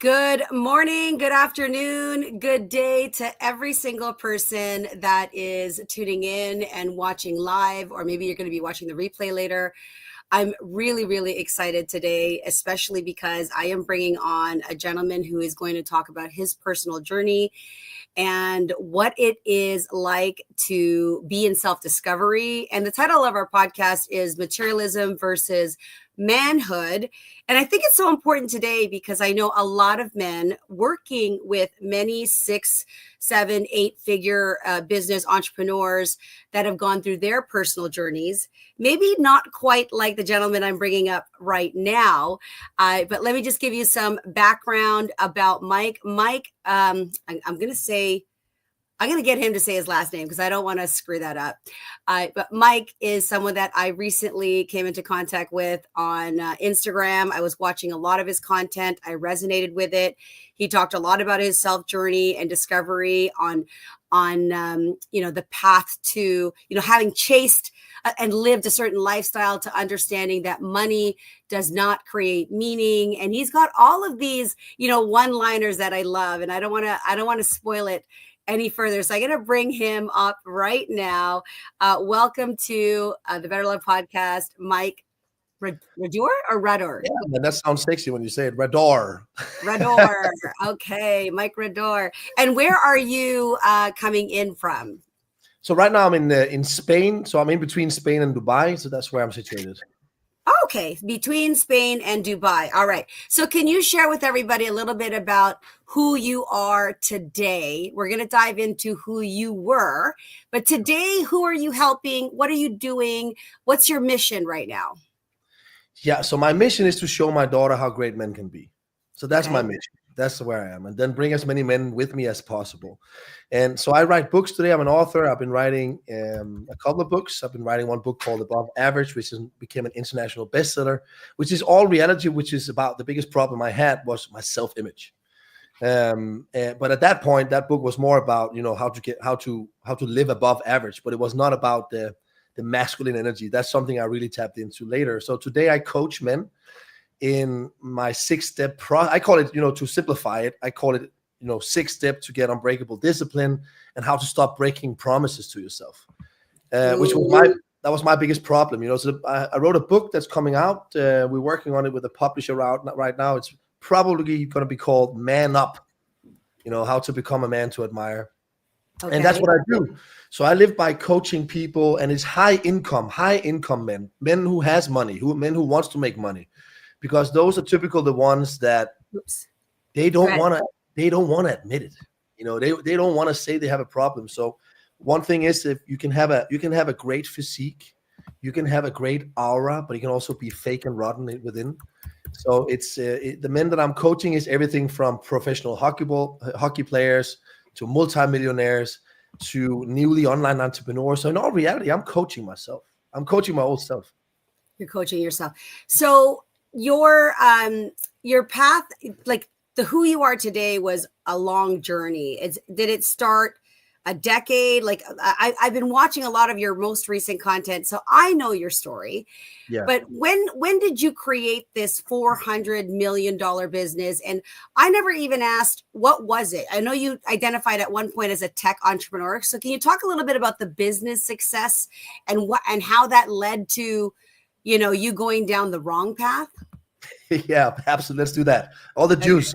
Good morning, good afternoon, good day to every single person that is tuning in and watching live, or maybe you're going to be watching the replay later. I'm really excited today, especially because I am bringing on a gentleman who is going to talk about his personal journey and what it is like to be in self-discovery. And the title of our podcast is Materialism versus Manhood. And I think it's so important today because I know a lot of men working with many 6, 7, 8-figure business entrepreneurs that have gone through their personal journeys. Maybe not quite like the gentleman I'm bringing up right now, but let me just give you some background about Mike. Mike, I'm going to get him to say his last name because I don't want to screw that up. But Mike is someone that I recently came into contact with on Instagram. I was watching a lot of his content. I resonated with it. He talked a lot about his self journey and discovery on the path to, having chased and lived a certain lifestyle to understanding that money does not create meaning. And he's got all of these, one-liners that I love, and I don't want to spoil it any further. So I'm going to bring him up right now. Welcome to the Better Love Podcast, Mike Radoor or Radoor? Yeah, that sounds sexy when you say it. Radoor. Radoor. Okay, Mike Radoor. And where are you coming in from? So right now I'm in Spain. So I'm in between Spain and Dubai. So that's where I'm situated. Okay, between Spain and Dubai. All right. So can you share with everybody a little bit about who you are today? We're going to dive into who you were, but today, who are you helping? What are you doing? What's your mission right now? Yeah, so my mission is to show my daughter how great men can be. So that's my mission. That's where I am. And then bring as many men with me as possible. And so I write books today. I'm an author. I've been writing a couple of books. I've been writing one book called Above Average, which became an international bestseller, which is all reality, which is about the biggest problem I had was my self-image. But at that point, that book was more about, how to live above average, but it was not about the masculine energy. That's something I really tapped into later. So today I coach men in my 6-step I call it, to simplify it, I call it, 6-step to get unbreakable discipline and how to stop breaking promises to yourself, which was that was my biggest problem. So I wrote a book that's coming out. We're working on it with a publisher right now. It's probably going to be called Man Up, how to become a man to admire. Okay. And that's what I do. So I live by coaching people, and it's high income men who has money, men who wants to make money, because those are typical the ones that they don't want to admit it. They don't want to say they have a problem. So one thing is, if you can have a great physique, you can have a great aura, but you can also be fake and rotten within. So it's the men that I'm coaching is everything from professional hockey players to multimillionaires to newly online entrepreneurs. So in all reality, I'm coaching myself. I'm coaching my old self. You're coaching yourself. So your path, like who you are today, was a long journey. Did it start a decade? Like I've been watching a lot of your most recent content, so I know your story. Yeah. But when did you create this $400 million business? And I never even asked, what was it? I know you identified at one point as a tech entrepreneur. So can you talk a little bit about the business success and how that led to, you going down the wrong path? Yeah, absolutely. Let's do that. All the juice.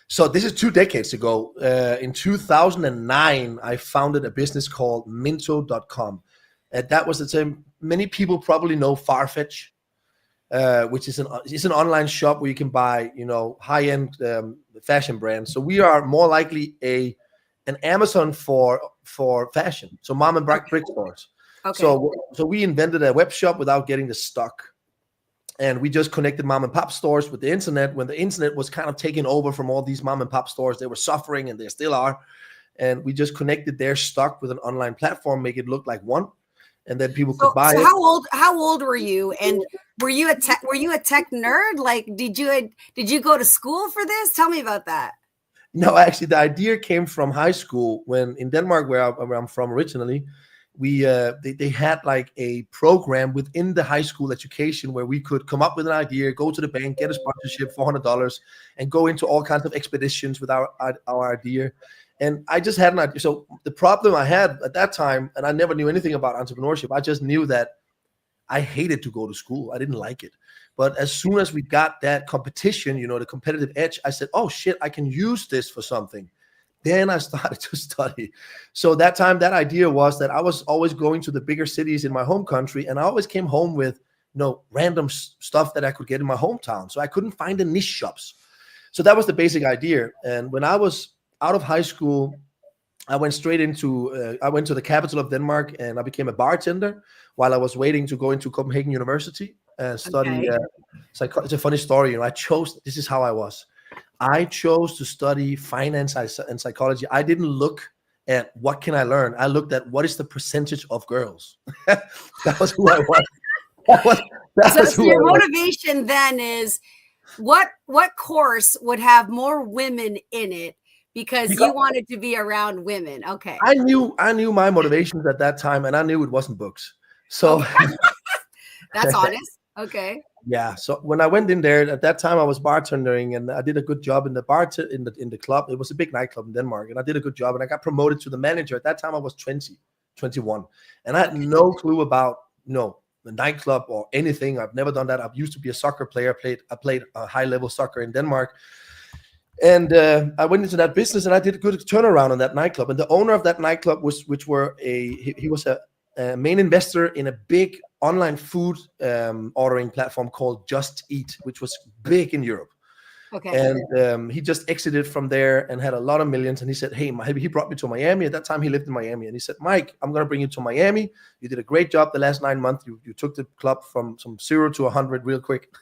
So this is 2 decades ago. In 2009, I founded a business called Minto.com. And that was the time. Many people probably know Farfetch, which is an online shop where you can buy, high-end fashion brands. So we are more likely an Amazon for fashion. So mom and brick stores. Okay. So we invented a web shop without getting the stock. And we just connected mom and pop stores with the internet when the internet was kind of taken over from all these mom and pop stores. They were suffering, and they still are. And we just connected their stock with an online platform, make it look like one, and then people could buy it. So how old were you? And were you a tech nerd? Like, did you go to school for this? Tell me about that. No, actually, the idea came from high school when in Denmark, where I'm from originally. they had like a program within the high school education where we could come up with an idea, go to the bank, get a sponsorship, $400, and go into all kinds of expeditions with our idea. And I just had an idea. So the problem I had at that time, and I never knew anything about entrepreneurship, I just knew that I hated to go to school. I didn't like it. But as soon as we got that competition, the competitive edge, I said, oh shit, I can use this for something. Then I started to study. So that time, that idea was that I was always going to the bigger cities in my home country, and I always came home with random stuff that I could get in my hometown. So I couldn't find the niche shops. So that was the basic idea. And when I was out of high school, I went straight into, I went to the capital of Denmark, and I became a bartender while I was waiting to go into Copenhagen University and study. Okay. It's a funny story. This is how I was. I chose to study finance and psychology. I didn't look at what can I learn. I looked at what is the percentage of girls. That was who I was. So your motivation then is what course would have more women in it because you wanted to be around women. Okay. I knew my motivations at that time, and I knew it wasn't books. So that's honest. Okay. Yeah. So when I went in there, at that time I was bartending, and I did a good job in the in the club. It was a big nightclub in Denmark, and I did a good job, and I got promoted to the manager. At that time I was 21, and I had no clue about the nightclub or anything. I've never done that. I used to be a soccer player. I played a high level soccer in Denmark, and I went into that business, and I did a good turnaround on that nightclub. And the owner of that nightclub he was a main investor in a big online food ordering platform called Just Eat, which was big in Europe. Okay. And he just exited from there and had a lot of millions. And he said, hey, he brought me to Miami. At that time, he lived in Miami. And he said, Mike, I'm going to bring you to Miami. You did a great job the last 9 months. You took the club from 0 to 100 real quick.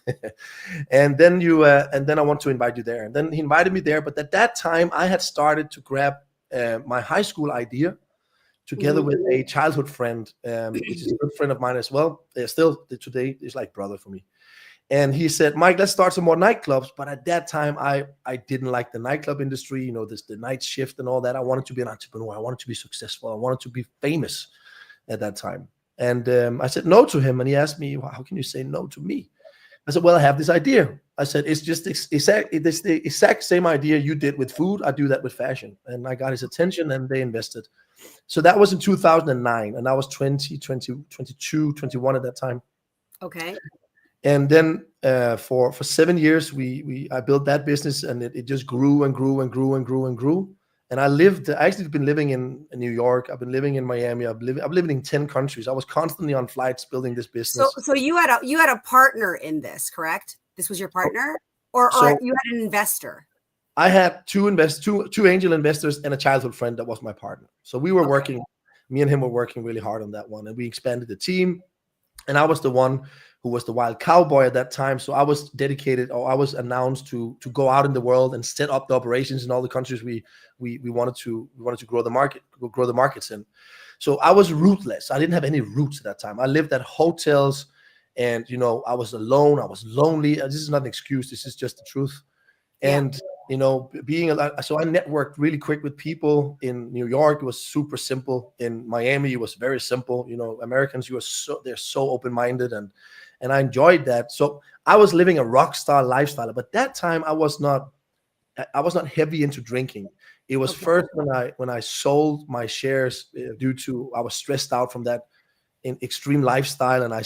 and then I want to invite you there. And then he invited me there. But at that time, I had started to grab my high school idea together with a childhood friend, which is a good friend of mine as well. Still today is like brother for me. And he said, Mike, let's start some more nightclubs. But at that time, I didn't like the nightclub industry, the night shift and all that. I wanted to be an entrepreneur. I wanted to be successful. I wanted to be famous at that time. And I said no to him. And he asked me, well, how can you say no to me? I said, well, I have this idea. I said, it's just the exact same idea you did with food. I do that with fashion. And I got his attention, and they invested. So that was in 2009. And I was 20, 22, 21 at that time. Okay. And then for 7 years, I built that business, and it just grew and grew and grew and grew and grew. And I actually been living in New York. I've been living in Miami. I've lived in 10 countries. I was constantly on flights building this business. So you had a partner in this, correct? This was your partner, or you had an investor? I had two angel investors and a childhood friend that was my partner. So we were working, me and him were working really hard on that one, and we expanded the team. And I was the one who was the wild cowboy at that time. So I was dedicated, or I was announced to go out in the world and set up the operations in all the countries we wanted to grow the markets in. So I was rootless. I didn't have any roots at that time. I lived at hotels, and I was alone. I was lonely. This is not an excuse. This is just the truth. And so I networked really quick with people in New York. It was super simple. In Miami, it was very simple. Americans, they're so open-minded, and I enjoyed that. So I was living a rock star lifestyle. But that time I was not heavy into drinking. It was first when I sold my shares due to I was stressed out from that extreme lifestyle, and I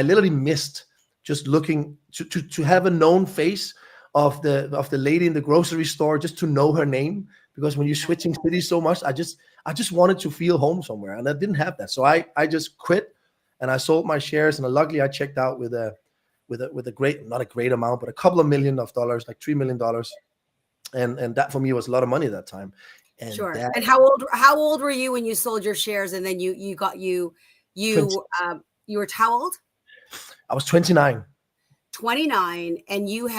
literally missed just looking to have a known face of the lady in the grocery store, just to know her name, because when you're switching cities so much, I just wanted to feel home somewhere, and I didn't have that. So I just quit, and I sold my shares, and luckily I checked out with a not a great amount, but a couple of $1 million, like $3 million, and that for me was a lot of money at that time. And sure. And how old were you when you sold your shares, and then you were how old? I was 29. 29, and you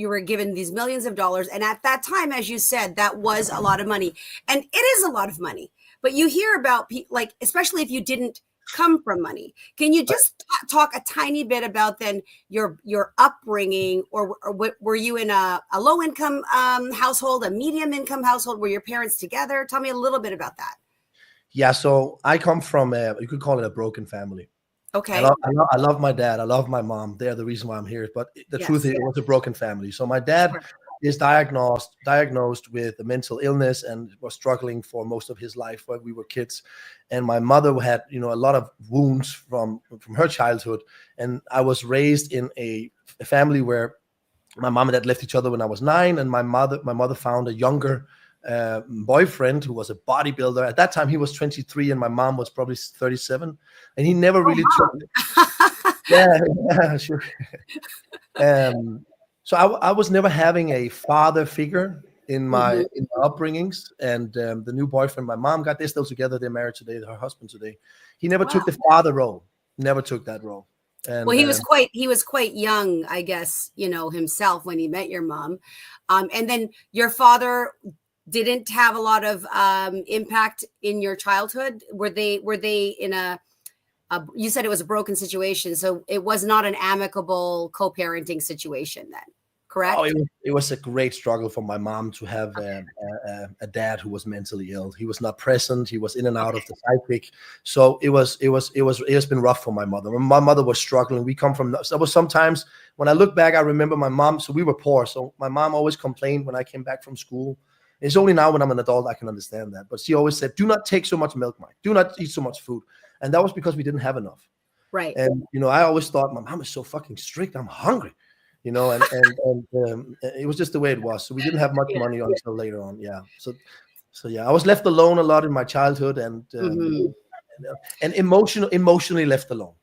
were given these millions of dollars, and at that time, as you said, that was a lot of money, and it is a lot of money. But you hear about like, especially if you didn't come from money. Can you just talk a tiny bit about then your upbringing, or were you in a low income household, a medium income household? Were your parents together? Tell me a little bit about that. Yeah, so I come from you could call it a broken family. Okay. I love my dad. I love my mom. They're the reason why I'm here. But the truth Yes. is, it was a broken family. So my dad Sure. is diagnosed with a mental illness and was struggling for most of his life when we were kids. And my mother had, a lot of wounds from her childhood. And I was raised in a family where my mom and dad left each other when I was 9, and my mother found a younger boyfriend who was a bodybuilder. At that time, he was 23, and my mom was probably 37, and he never Oh, really took. mom. Yeah, yeah, sure. So I was never having a father figure in my Hmm. in my upbringings, and the new boyfriend my mom got, they're still together. They're married today. Her husband today. He never Wow. took the father role. Never took that role. Well, And he was quite young, I guess, himself when he met your mom. And then your father didn't have a lot of impact in your childhood. Were they in you said it was a broken situation, so it was not an amicable co-parenting situation then, Oh, correct? it was a great struggle for my mom to have Okay. a dad who was mentally ill. He was not present. He was in and out Okay. of the psychic. So it has been rough for my mother. When my mother was struggling, we come from. There was sometimes when I look back, I remember my mom. So we were poor. So my mom always complained when I came back from school. It's only now when I'm an adult I can understand that. But she always said, "Do not take so much milk, Mike. Do not eat so much food." And that was because we didn't have enough. Right. And I always thought my mom is so fucking strict. I'm hungry, and it was just the way it was. So we didn't have much Yeah. money until later on. Yeah. So yeah, I was left alone a lot in my childhood, Hmm. and emotionally left alone.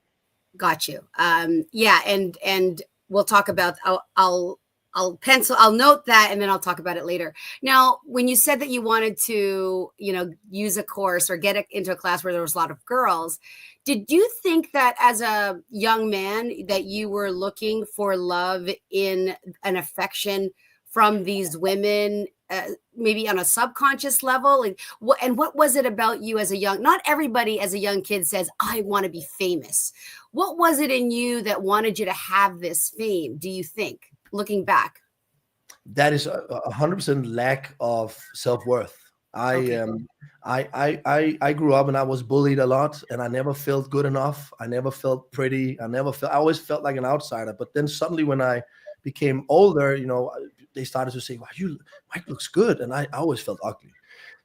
Got you. Yeah, and we'll talk about. I'll note that, and then I'll talk about it later. Now, when you said that you wanted to, use a course or get into a class where there was a lot of girls, did you think that as a young man that you were looking for love in an affection from these women, maybe on a subconscious level? Like, what was it about you as a young? Not everybody as a young kid says, "I want to be famous." What was it in you that wanted you to have this fame? Do you think, looking back? That is 100% lack of self-worth. I Okay. um I grew up and I was bullied a lot, and I never felt good enough. I never felt pretty. I always felt like an outsider. But then suddenly when I became older, they started to say, "Wow, Mike looks good," and I always felt ugly.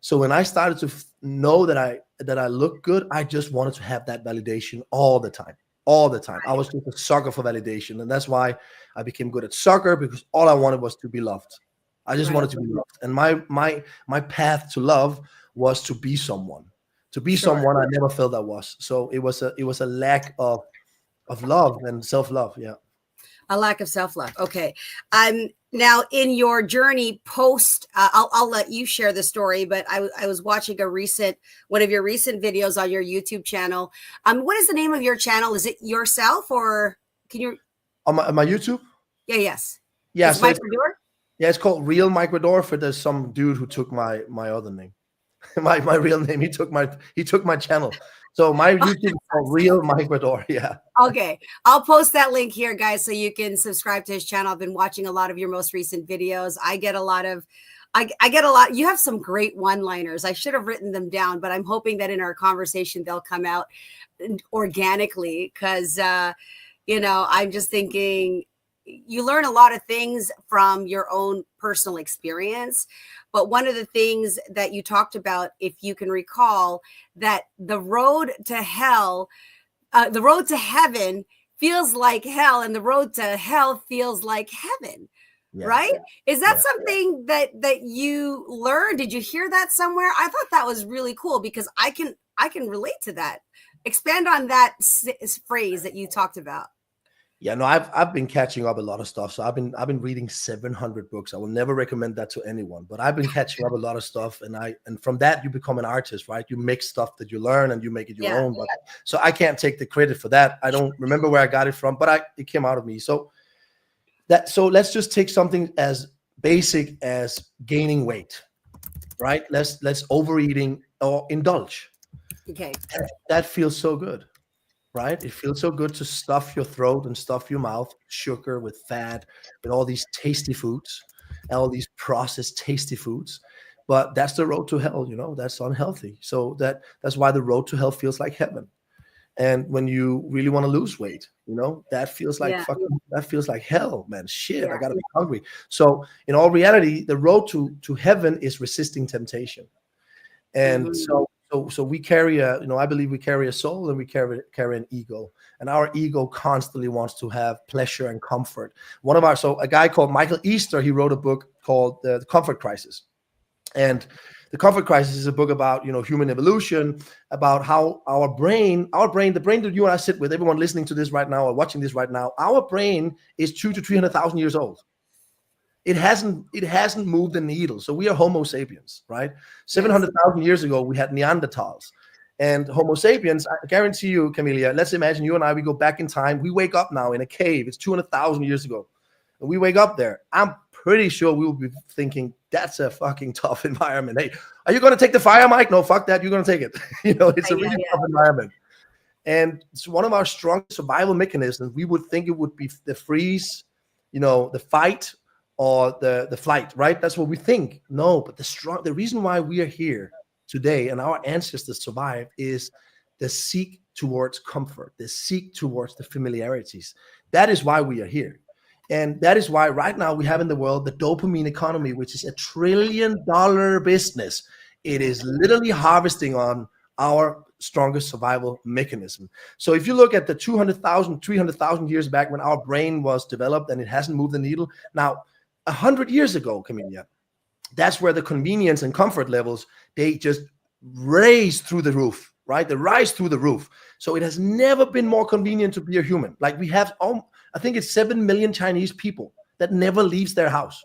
So when I started to know that I looked good, I just wanted to have that validation all the time, all the time. I was just a sucker for validation, and that's why I became good at soccer, because all I wanted was to be loved. I just Right. wanted to be loved, and my path to love was to be someone. To be Sure. someone I never felt I was. So it was a lack of love and self love. Yeah. A lack of self-love. Okay. Now in your journey post, I'll let you share the story, but I was watching one of your recent videos on your YouTube channel. What is the name of your channel? Is it yourself, or can you? On my YouTube. Yeah. Yes. Yeah. It's So Mike Radoor. it's called Real Mike Radoor. For there's some dude who took my other name. my real name. He took my channel. So my YouTube is called Real Mike Radoor. Yeah. Okay. I'll post that link here, guys, so you can subscribe to his channel. I've been watching a lot of your most recent videos. I get a lot. You have some great one-liners. I should have written them down, but I'm hoping that in our conversation they'll come out organically, because I'm just thinking you learn a lot of things from your own personal experience. But one of the things that you talked about, if you can recall, that the road to heaven feels like hell, and the road to hell feels like heaven. Yeah. Right? Is that Yeah. something that you learned? Did you hear that somewhere? I thought that was really cool, because I can relate to that. Expand on that phrase that you talked about. Yeah, no, I've been catching up a lot of stuff. So I've been reading 700 books. I will never recommend that to anyone, but I've been catching up a lot of stuff, and from that you become an artist, right? You mix stuff that you learn and you make it your Yeah. own. But so I can't take the credit for that. I don't remember where I got it from, but it came out of me. So let's just take something as basic as gaining weight, right? Let's overeating or indulge. Okay. That feels so good, right? It feels so good to stuff your throat and stuff your mouth with sugar, with fat, with all these tasty foods, and all these processed tasty foods. but that's the road to hell. That's unhealthy. So that's why the road to hell feels like heaven. And when you really want to lose weight, that feels like Yeah. that feels like hell, man. Shit, I Yeah. gotta be hungry. So in all reality, the road to heaven is resisting temptation. And Mm-hmm. so we carry I believe we carry a soul, and we carry an ego, and our ego constantly wants to have pleasure and comfort. So a guy called Michael Easter, he wrote a book called The Comfort Crisis. And The Comfort Crisis is a book about human evolution, about how the brain that you and I sit with, everyone listening to this right now or watching this right now, our brain is 200,000 to 300,000 years old. It hasn't moved the needle. So we are Homo sapiens, right? 700,000 years ago, we had Neanderthals. And Homo sapiens, I guarantee you, Carmelia, let's imagine you and I, we go back in time. We wake up now in a cave. It's 200,000 years ago. And we wake up there. I'm pretty sure we will be thinking, that's a fucking tough environment. Hey, are you going to take the fire, Mike? No, fuck that. You're going to take it. It's a really tough environment. And it's one of our strong survival mechanisms. We would think it would be the freeze, the fight, or the flight, right? That's what we think. No, but the reason why we are here today and our ancestors survived is the seek towards comfort, the seek towards the familiarities. That is why we are here. And that is why right now we have in the world the dopamine economy, which is $1 trillion business. It is literally harvesting on our strongest survival mechanism. So if you look at the 200,000, 300,000 years back when our brain was developed and it hasn't moved the needle. Now, 100 years ago, Carmelia, that's where the convenience and comfort levels, they just raise through the roof, right? They rise through the roof. So it has never been more convenient to be a human. Like we have, I think it's 7 million Chinese people that never leaves their house.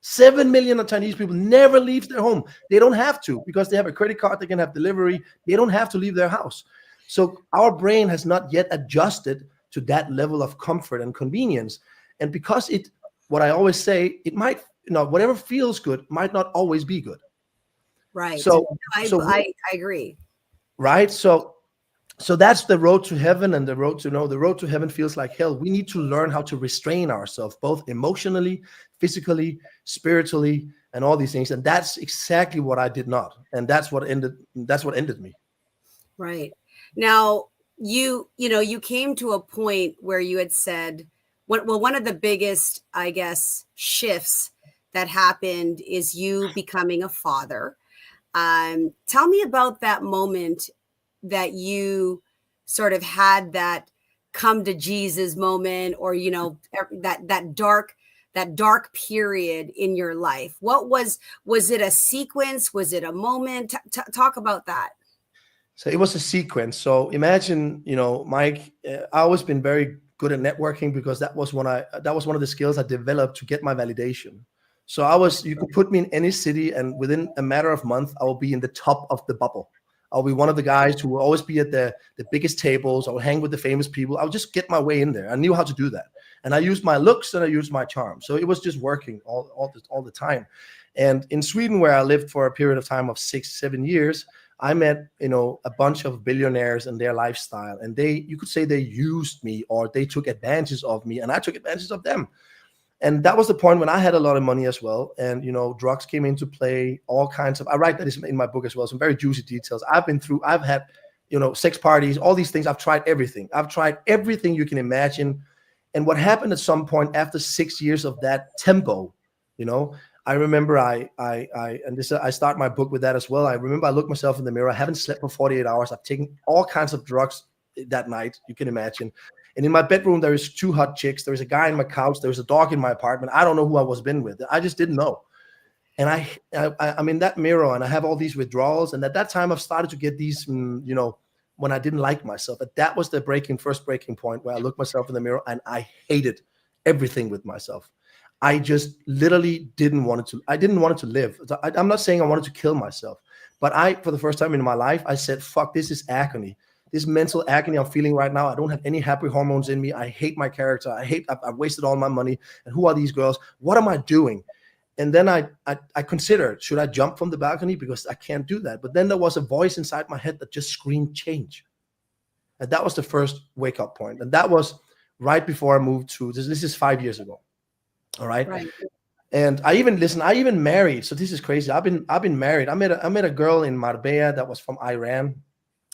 7 million of Chinese people never leave their home. They don't have to because they have a credit card. They can have delivery. They don't have to leave their house. So our brain has not yet adjusted to that level of comfort and convenience. And because what I always say, it might, whatever feels good might not always be good. Right. So I agree. Right. So that's the road to heaven, and the road to heaven feels like hell. We need to learn how to restrain ourselves, both emotionally, physically, spiritually, and all these things. And that's exactly what I did not. And that's what ended me. Right. Now, you came to a point where you had said, one of the biggest, I guess, shifts that happened is you becoming a father. Tell me about that moment that you sort of had that come to Jesus moment, or, that dark period in your life. What was it a sequence? Was it a moment? Talk about that. So it was a sequence. So imagine, Mike, I always been very good at networking because that was one of the skills I developed to get my validation. So you could put me in any city, and within a matter of months, I will be in the top of the bubble. I'll be one of the guys who will always be at the biggest tables. I'll hang with the famous people. I'll just get my way in there. I knew how to do that. And I used my looks and I used my charm. So it was just working all the time. And in Sweden, where I lived for a period of time of 6-7 years, I met, a bunch of billionaires and their lifestyle. And you could say they used me, or they took advantage of me, and I took advantage of them. And that was the point when I had a lot of money as well. And, drugs came into play, all kinds of, I write that in my book as well, some very juicy details. I've had, sex parties, all these things. I've tried everything. You can imagine. And what happened at some point after 6 years of that tempo, I remember I start my book with that as well. I remember I looked myself in the mirror. I haven't slept for 48 hours. I've taken all kinds of drugs that night, you can imagine. And in my bedroom, there is 2 hot chicks. There is a guy on my couch. There's a dog in my apartment. I don't know who I was been with. I just didn't know. And I'm in that mirror, and I have all these withdrawals. And at that time, I've started to get these, when I didn't like myself. But that was the first breaking point where I looked myself in the mirror and I hated everything with myself. I just literally didn't want to live. I'm not saying I wanted to kill myself, but for the first time in my life, I said, fuck, this is agony. This mental agony I'm feeling right now. I don't have any happy hormones in me. I hate my character. I've wasted all my money. And who are these girls? What am I doing? And then I considered, should I jump from the balcony? Because I can't do that. But then there was a voice inside my head that just screamed change. And that was the first wake up point. And that was right before I moved to this is 5 years ago. All right. And I even married. So this is crazy. I've been married. I met a girl in Marbella that was from Iran.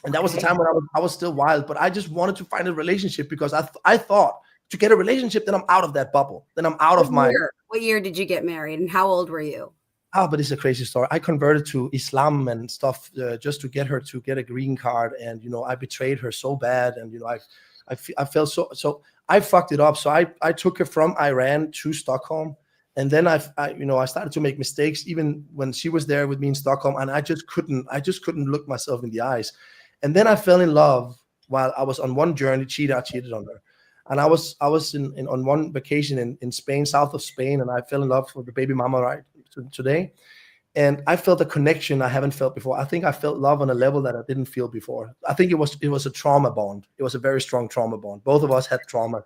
And that was the Okay. time when I was still wild, but I just wanted to find a relationship because I thought to get a relationship, then I'm out of that bubble. Then I'm out of my. What year did you get married, and how old were you? Oh, but it's a crazy story. I converted to Islam and stuff just to get her to get a green card, and I betrayed her so bad, and I felt so I fucked it up. So I took her from Iran to Stockholm, and then I started to make mistakes even when she was there with me in Stockholm, and I just couldn't look myself in the eyes. And then I fell in love while I was on one journey. I cheated on her, and I was in on one vacation in Spain, south of Spain, and I fell in love with the baby mama right today. And I felt a connection I haven't felt before. I think I felt love on a level that I didn't feel before. I think it was a trauma bond. It was a very strong trauma bond. Both of us had trauma,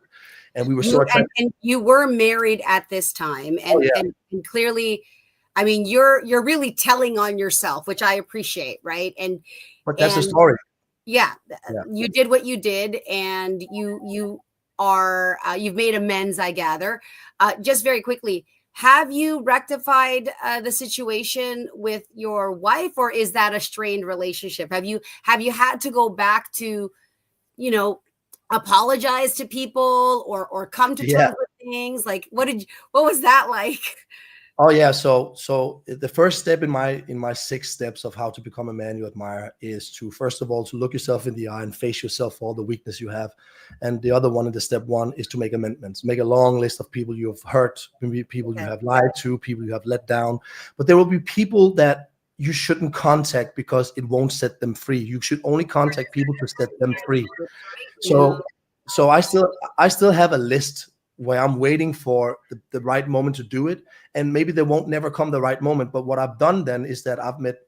and we were so attracted. And you were married at this time, Oh, yeah. and clearly, I mean, you're really telling on yourself, which I appreciate, right? But that's the story. Yeah, you did what you did, and you've made amends, I gather. Just very quickly, have you rectified the situation with your wife, or is that a strained relationship? Have you had to go back to, apologize to people or come to terms with things? Like, what was that like? Oh yeah, so the first step in my 6 steps of how to become a man you admire is to, first of all, to look yourself in the eye and face yourself for all the weakness you have. And the other one in the step 1 is to make amendments. Make a long list of people you have hurt, maybe people you have lied to, people you have let down. But there will be people that you shouldn't contact because it won't set them free. You should only contact people to set them free. So I still have a list where I'm waiting for the right moment to do it. And maybe there won't never come the right moment. But what I've done then is that I've met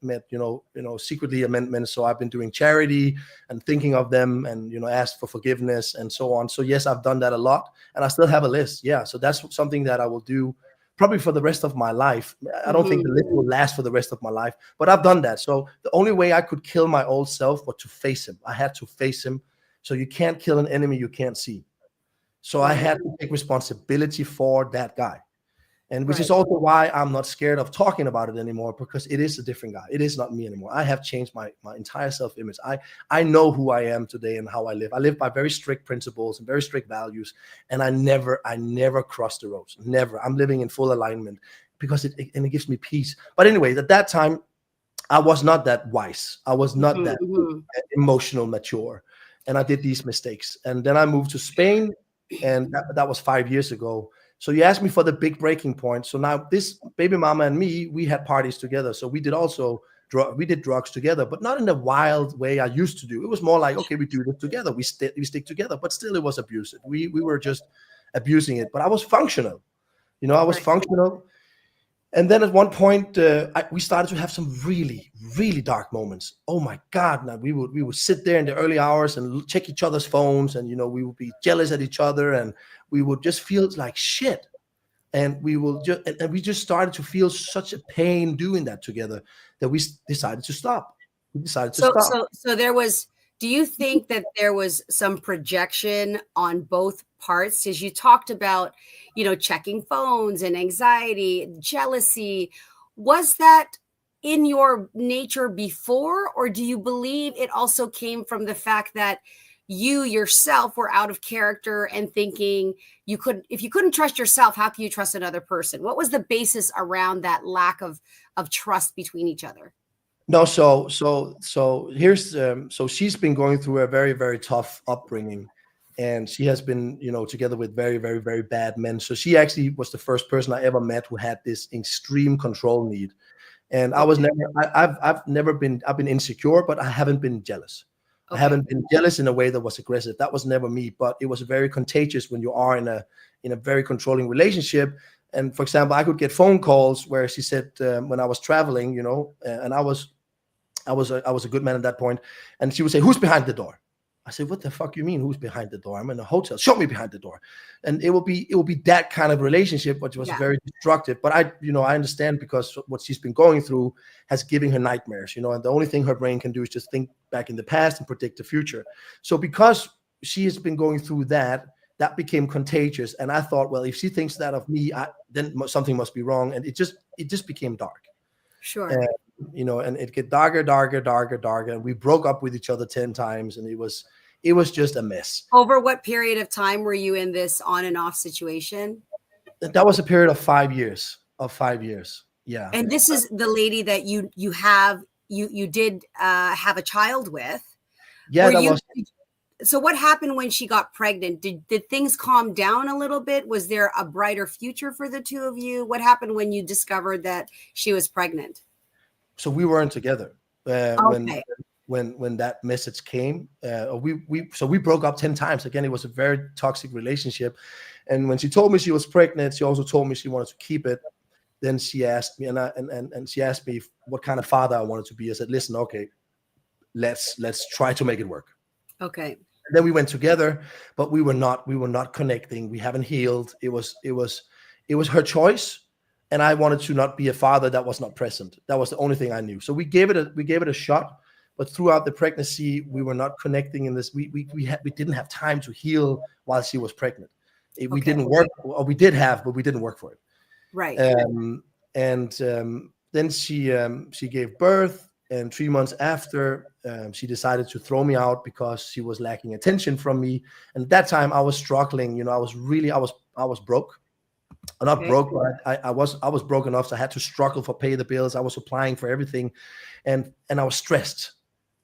secretly amendments. So I've been doing charity and thinking of them and, asked for forgiveness and so on. So yes, I've done that a lot, and I still have a list. Yeah. So that's something that I will do probably for the rest of my life. I don't think the list will last for the rest of my life, but I've done that. So the only way I could kill my old self was to face him. I had to face him. So you can't kill an enemy you can't see. So I had to take responsibility for that guy. And which is also why I'm not scared of talking about it anymore, because it is a different guy. It is not me anymore. I have changed my entire self-image. I know who I am today and how I live. I live by very strict principles and very strict values. And I never cross the roads. Never. I'm living in full alignment because it gives me peace. But anyway, at that time, I was not that wise. I was not that emotional mature. And I did these mistakes. And then I moved to Spain, and that was 5 years ago. So you asked me for the big breaking point. So now this baby mama and me, we had parties together. So we did drugs together, but not in the wild way I used to do. It was more like, okay, we do this together. We stick together, but still it was abusive. We were just abusing it, but I was functional. I was functional. And then at one point, we started to have some really, really dark moments. Oh my God! Now we would sit there in the early hours and check each other's phones, and we would be jealous at each other, and we would just feel like shit. And we just started to feel such a pain doing that together that we decided to stop. We decided to stop. So there was. Do you think that there was some projection on both parts? As you talked about, checking phones and anxiety, jealousy, was that in your nature before, or do you believe it also came from the fact that you yourself were out of character and thinking if you couldn't trust yourself, how can you trust another person? What was the basis around that lack of trust between each other? No, so here's so she's been going through a very, very tough upbringing, and she has been together with very, very, very bad men. So she actually was the first person I ever met who had this extreme control need. And I was I've been insecure, but I haven't been jealous. I haven't been jealous in a way that was aggressive. That was never me, but it was very contagious when you are in a very controlling relationship. And for example, I could get phone calls where she said when I was traveling, and I was a good man at that point, and she would say, "Who's behind the door?" I said, "What the fuck you mean? Who's behind the door? I'm in a hotel. Show me behind the door." And it will be that kind of relationship, which was very destructive. But I understand, because what she's been going through has given her nightmares, and the only thing her brain can do is just think back in the past and predict the future. So because she has been going through that, that became contagious. And I thought, well, if she thinks that of me, then something must be wrong. And it just became dark. Sure. And, and it get darker, darker, darker, darker. And we broke up with each other 10 times, and it was just a mess. Over what period of time were you in this on and off situation? That was a period of 5 years. Yeah. And this is the lady that you did have a child with. Yeah, So what happened when she got pregnant? Did things calm down a little bit? Was there a brighter future for the two of you? What happened when you discovered that she was pregnant? So we weren't together Okay. when that message came. We broke up 10 times. Again, it was a very toxic relationship. And when she told me she was pregnant, she also told me she wanted to keep it. Then she asked me, and she asked me what kind of father I wanted to be. I said, listen, okay, let's try to make it work. Okay. And then we went together, but we were not connecting. We haven't healed. It was her choice, and I wanted to not be a father that was not present. That was the only thing I knew. So we gave it a shot. But throughout the pregnancy, we were not connecting in this. We didn't have time to heal while she was pregnant. We didn't work, or we did have, but we didn't work for it. Right. Then she gave birth, and 3 months after, she decided to throw me out because she was lacking attention from me. And at that time, I was struggling. I was broke. Not broke, but I was broke enough, so I had to struggle for pay the bills. I was applying for everything, and I was stressed.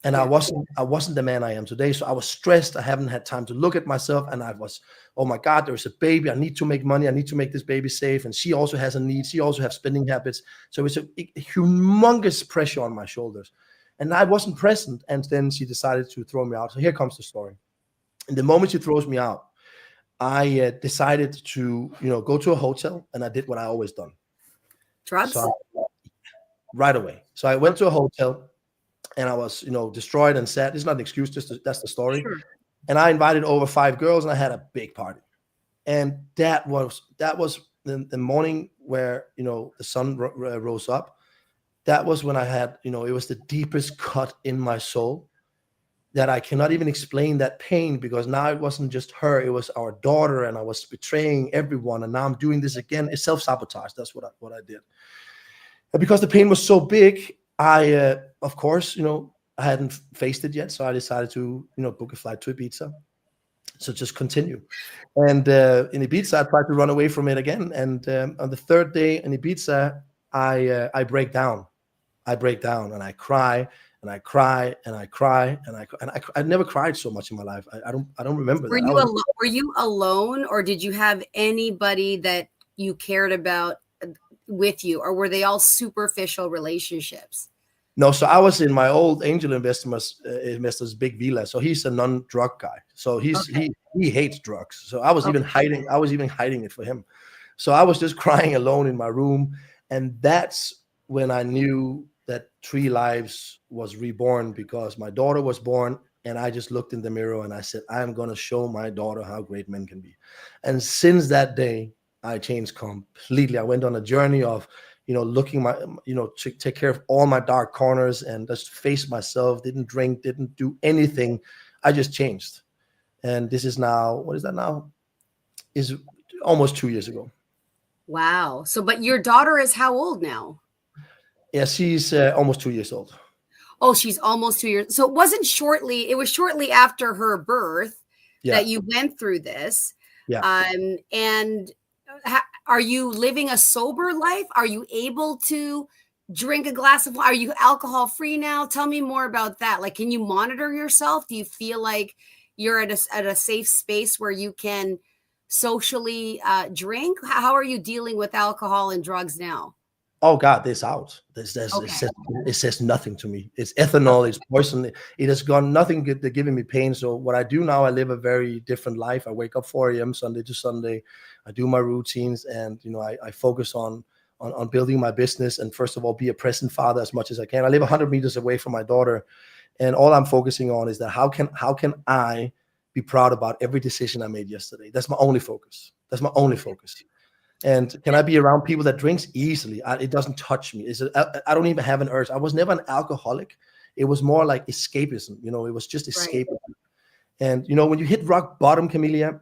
And I wasn't the man I am today. So I was stressed. I haven't had time to look at myself. And I was, oh my God, there's a baby. I need to make money. I need to make this baby safe. And she also has a need. She also has spending habits. So it's a humongous pressure on my shoulders. And I wasn't present. And then she decided to throw me out. So here comes the story. And the moment she throws me out, I decided to, go to a hotel. And I did what I always done. Drugs? So right away. So I went to a hotel. And I was, destroyed and sad. It's not an excuse, that's the story. Sure. And I invited over 5 girls, and I had a big party. And that was the morning where, the sun rose up. That was when I had, it was the deepest cut in my soul that I cannot even explain that pain, because now it wasn't just her, it was our daughter, and I was betraying everyone. And now I'm doing this again. It's self-sabotage. That's what I did. And because the pain was so big, I, of course, I hadn't faced it yet. So I decided to, book a flight to Ibiza. So just continue. And in Ibiza, I tried to run away from it again. And on the 3rd day in Ibiza, I break down. And I cry and I cry and I cry and I never cried so much in my life. I don't remember that. Were you alone, or did you have anybody that you cared about with you, or were they all superficial relationships? No, so I was in my old angel investor's big villa. So he's a non-drug guy. So he hates drugs. So I was even hiding it for him. So I was just crying alone in my room, and that's when I knew that 3 lives was reborn, because my daughter was born, and I just looked in the mirror and I said, I am going to show my daughter how great men can be. And since that day, I changed completely. I went on a journey of, looking to take care of all my dark corners and just face myself. Didn't drink, didn't do anything. I just changed. And this is now, what is that now? Is almost 2 years ago. Wow. So, but your daughter is how old now? Yeah, she's almost 2 years old. Oh, she's almost 2 years. So it was shortly after her birth that you went through this. Yeah. And are you living a sober life? Are you able to drink a glass of wine? Are you alcohol free now? Tell me more about that. Like, can you monitor yourself? Do you feel like you're at a safe space where you can socially drink? How are you dealing with alcohol and drugs now? Oh God, this out. It says nothing to me. It's ethanol. It's poison. It has gone nothing giving me pain. So what I do now, I live a very different life. I wake up 4 a.m. Sunday to Sunday. I do my routines, and I focus on building my business, and first of all, be a present father as much as I can. I live 100 meters away from my daughter, and all I'm focusing on is that how can I be proud about every decision I made yesterday? That's my only focus. And can I be around people that drinks easily? It doesn't touch me. I don't even have an urge. I was never an alcoholic. It was more like escapism. It was just escapism. Right. And when you hit rock bottom, Carmelia,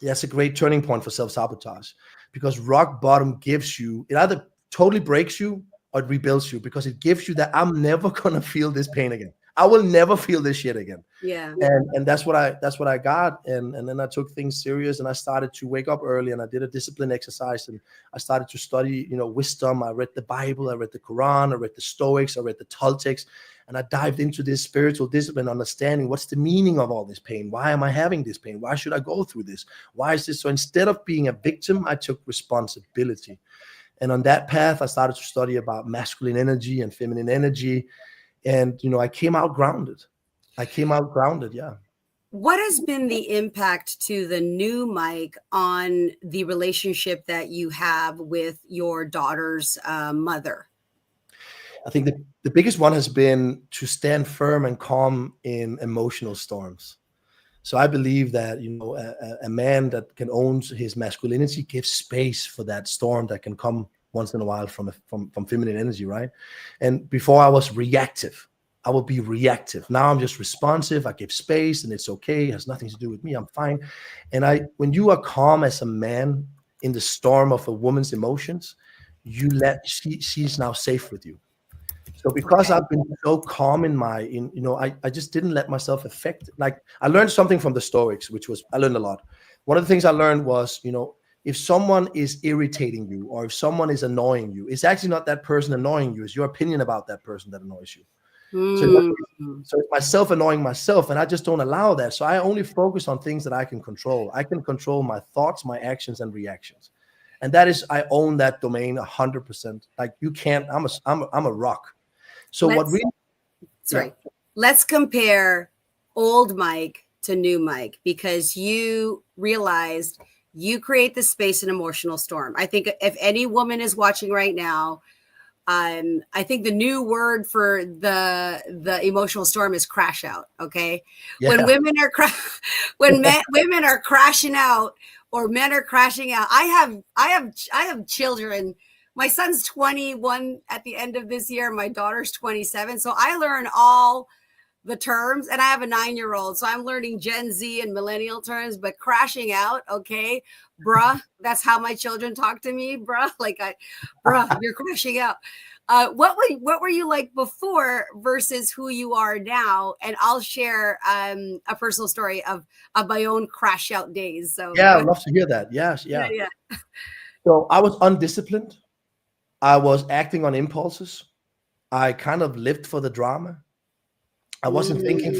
That's a great turning point for self-sabotage, because rock bottom gives you, it either totally breaks you or it rebuilds you, because it gives you that I'm never gonna feel this pain again. I will never feel this shit again. Yeah. And that's what I got. And then I took things serious, and I started to wake up early, and I did a discipline exercise, and I started to study, wisdom. I read the Bible, I read the Quran, I read the Stoics, I read the Toltecs, and I dived into this spiritual discipline, understanding what's the meaning of all this pain. Why am I having this pain? Why should I go through this? Why is this? So instead of being a victim, I took responsibility. And on that path, I started to study about masculine energy and feminine energy. And, I came out grounded. Yeah. What has been the impact to the new Mike on the relationship that you have with your daughter's mother? I think the biggest one has been to stand firm and calm in emotional storms. So I believe that, a man that can own his masculinity gives space for that storm that can come once in a while from feminine energy, right? And before I was reactive. I will be reactive. Now I'm just responsive. I give space, and it's okay. It has nothing to do with me. I'm fine. And when you are calm as a man in the storm of a woman's emotions, she's now safe with you. So because I've been so calm I just didn't let myself affect. Like, I learned something from the Stoics, I learned a lot. One of the things I learned was, if someone is irritating you, or if someone is annoying you, it's actually not that person annoying you. It's your opinion about that person that annoys you. So it's myself annoying myself, and I just don't allow that. So I only focus on things that I can control. I can control my thoughts, my actions, and reactions. And that is, I own that domain 100%. Like, you can't, I'm a rock. So let's compare old Mike to new Mike, because you realized you create the space and emotional storm. I think if any woman is watching right now, I think the new word for the emotional storm is crash out. Okay. Yeah. When women are women are crashing out, or men are crashing out. I have children. My son's 21 at the end of this year. My daughter's 27. So I learn all the terms, and I have a 9-year-old. So I'm learning Gen Z and millennial terms, but crashing out. Okay. Bruh. That's how my children talk to me. Bruh. Bruh, you're crashing out. What were you like before versus who you are now? And I'll share a personal story of my own crash out days. So yeah, I'd love to hear that. Yes. Yeah. So I was undisciplined. I was acting on impulses. I kind of lived for the drama. I wasn't thinking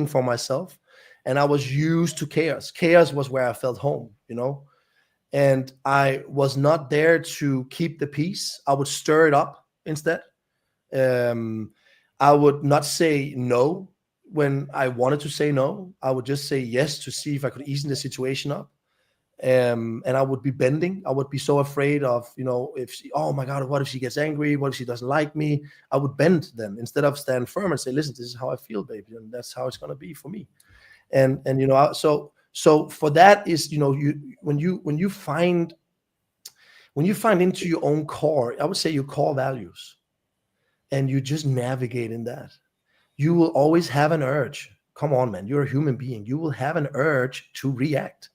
for myself, and I was used to chaos. Chaos was where I felt home, and I was not there to keep the peace. I would stir it up instead. I would not say no when I wanted to say no. I would just say yes to see if I could ease the situation up. And I would be bending. I would be so afraid of, oh my God, what if she gets angry? What if she doesn't like me? I would bend then, instead of stand firm and say, listen, this is how I feel, baby, and that's how it's going to be for me. And so for that is, when you find into your own core, I would say your core values, and you just navigate in that, you will always have an urge. Come on, man, you're a human being. You will have an urge to react.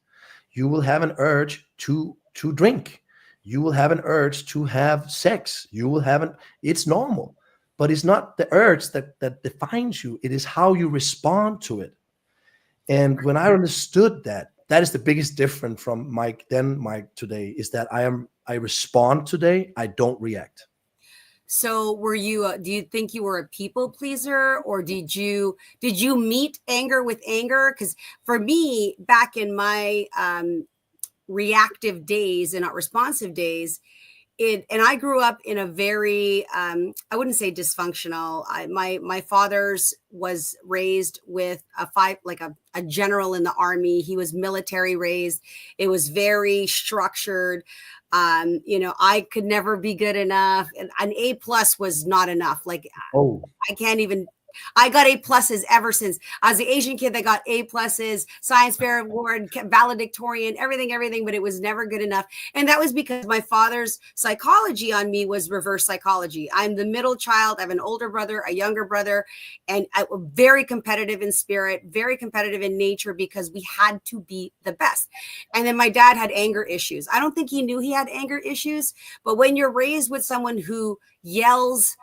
You will have an urge to drink. You will have an urge to have sex. It's normal, but it's not the urge that defines you. It is how you respond to it. And when I understood that is the biggest difference from Mike then Mike today, is that I respond today. I don't react. So were you, do you think you were a people pleaser, or did you meet anger with anger? Because for me, back in my reactive days and not responsive days, and I grew up in a very, I wouldn't say dysfunctional. My father's was raised with a general in the army. He was military raised. It was very structured. I could never be good enough. And an A+ was not enough. I can't even, I got A pluses ever since. I was the Asian kid that got A pluses, science fair award, valedictorian, everything, but it was never good enough. And that was because my father's psychology on me was reverse psychology. I'm the middle child. I have an older brother, a younger brother, and I'm very competitive in spirit, very competitive in nature, because we had to be the best. And then my dad had anger issues. I don't think he knew he had anger issues, but when you're raised with someone who yells,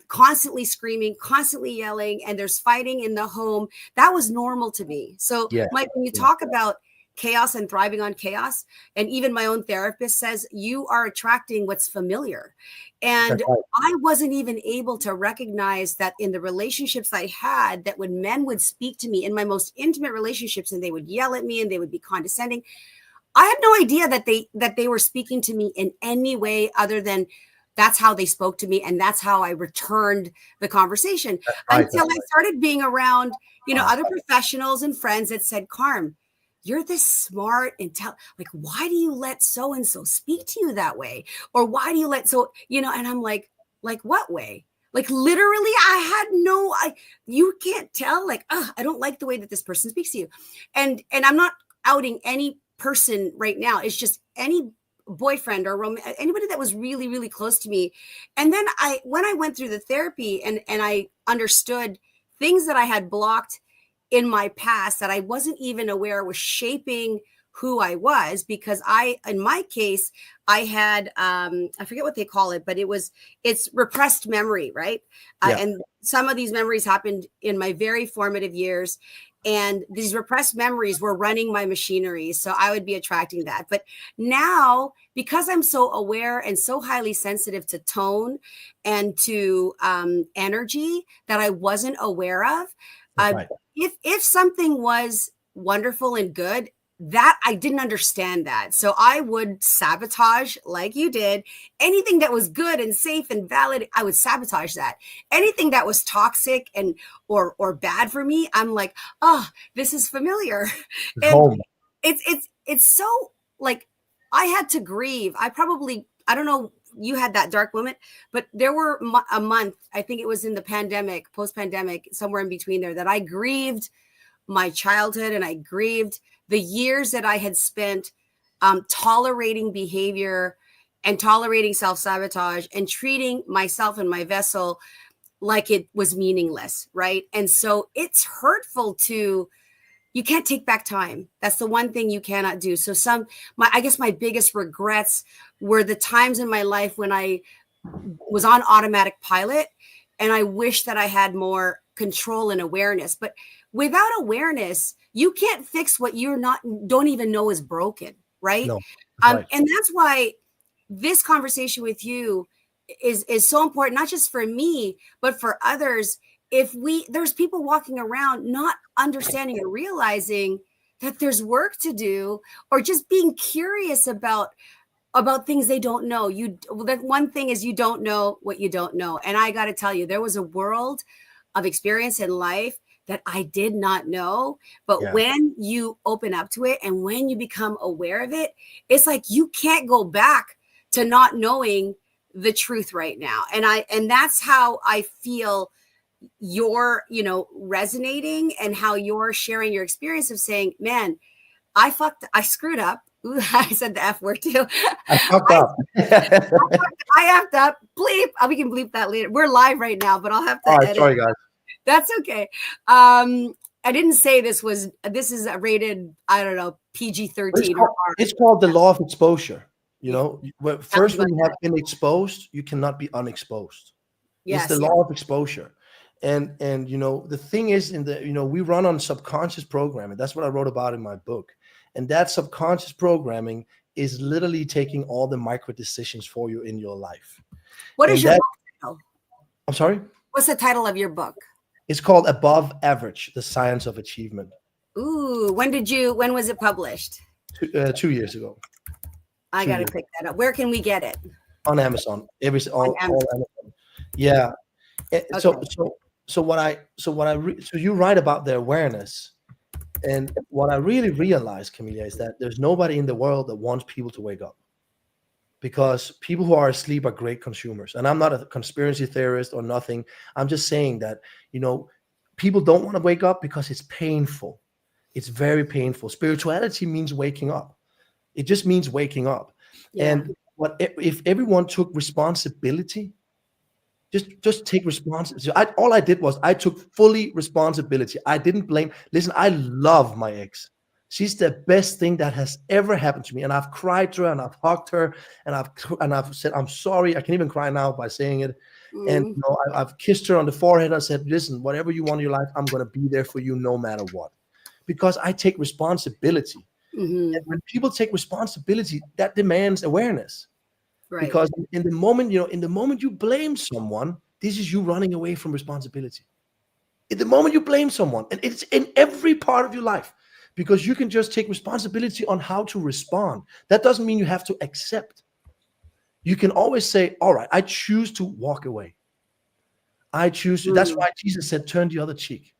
constantly screaming, constantly yelling, and there's fighting in the home, that was normal to me. So, Mike, when you talk about chaos and thriving on chaos, and even my own therapist says you are attracting what's familiar. And I wasn't even able to recognize that in the relationships I had, that when men would speak to me in my most intimate relationships and they would yell at me and they would be condescending, I had no idea that they were speaking to me in any way other than that's how they spoke to me, and that's how I returned the conversation until I started being around, other professionals and friends that said, Carm, you're this smart, like, why do you let so-and-so speak to you that way? Or why do you let and I'm like what way? Like, literally, you can't tell, like, I don't like the way that this person speaks to you. And I'm not outing any person right now. It's just any boyfriend or anybody that was really, really close to me. And then when I went through the therapy and I understood things that I had blocked in my past that I wasn't even aware was shaping who I was, because in my case, I had, I forget what they call it, but it's repressed memory, right? And some of these memories happened in my very formative years. And these repressed memories were running my machinery. So I would be attracting that. But now, because I'm so aware and so highly sensitive to tone and to energy that I wasn't aware of, if something was wonderful and good, that I didn't understand that. So I would sabotage, like you did, anything that was good and safe and valid. I would sabotage that. Anything that was toxic and or bad for me, I'm like, oh, this is familiar. And it's so, like, I had to grieve. I don't know, you had that dark moment, but there were a month, I think it was in the pandemic, post-pandemic, somewhere in between there, that I grieved my childhood, and I grieved the years that I had spent tolerating behavior and tolerating self-sabotage and treating myself and my vessel like it was meaningless, right? And so it's hurtful you can't take back time. That's the one thing you cannot do. So I guess my biggest regrets were the times in my life when I was on automatic pilot, and I wish that I had more control and awareness. But without awareness, you can't fix what don't even know is broken, right? No, right. And that's why this conversation with you is so important, not just for me, but for others. There's people walking around not understanding or realizing that there's work to do, or just being curious about things they don't know. That one thing is, you don't know what you don't know. And I got to tell you, there was a world of experience in life that I did not know. But when you open up to it and when you become aware of it, it's like you can't go back to not knowing the truth right now. And that's how I feel you're, resonating, and how you're sharing your experience of saying, man, I screwed up. Ooh, I said the F word too. I fucked up. I effed up. Bleep. We can bleep that later. We're live right now, but I'll have to edit. Sorry, guys. That's okay. I didn't say this is rated, I don't know, PG-13 or R. It's called the law of exposure. First, when you have been exposed, you cannot be unexposed. It's the law of exposure. And the thing is, we run on subconscious programming. That's what I wrote about in my book. And that subconscious programming is literally taking all the micro decisions for you in your life. What is your book title? I'm sorry? What's the title of your book? It's called Above Average, The Science of Achievement. Ooh, when was it published? 2 years ago. I got to pick that up. Where can we get it? On Amazon. All Amazon. Yeah. Okay. So you write about the awareness. And what I really realized, Carmelia, is that there's nobody in the world that wants people to wake up. because people who are asleep are great consumers. And I'm not a conspiracy theorist or nothing. I'm just saying that, people don't want to wake up because it's painful. It's very painful. Spirituality means waking up. It just means waking up. Yeah. And if everyone took responsibility, just take responsibility. All I did was I took fully responsibility. I didn't blame. Listen, I love my ex. She's the best thing that has ever happened to me. And I've cried to her and I've hugged her and I've said, I'm sorry. I can even cry now by saying it. And I've kissed her on the forehead. I said, listen, whatever you want in your life, I'm going to be there for you no matter what. Because I take responsibility. Mm-hmm. And when people take responsibility, that demands awareness. Right. Because in the moment you blame someone, this is you running away from responsibility. In the moment you blame someone, and it's in every part of your life, because you can just take responsibility on how to respond. That doesn't mean you have to accept. You can always say, all right, I choose to walk away. I choose to. That's why Jesus said, turn the other cheek.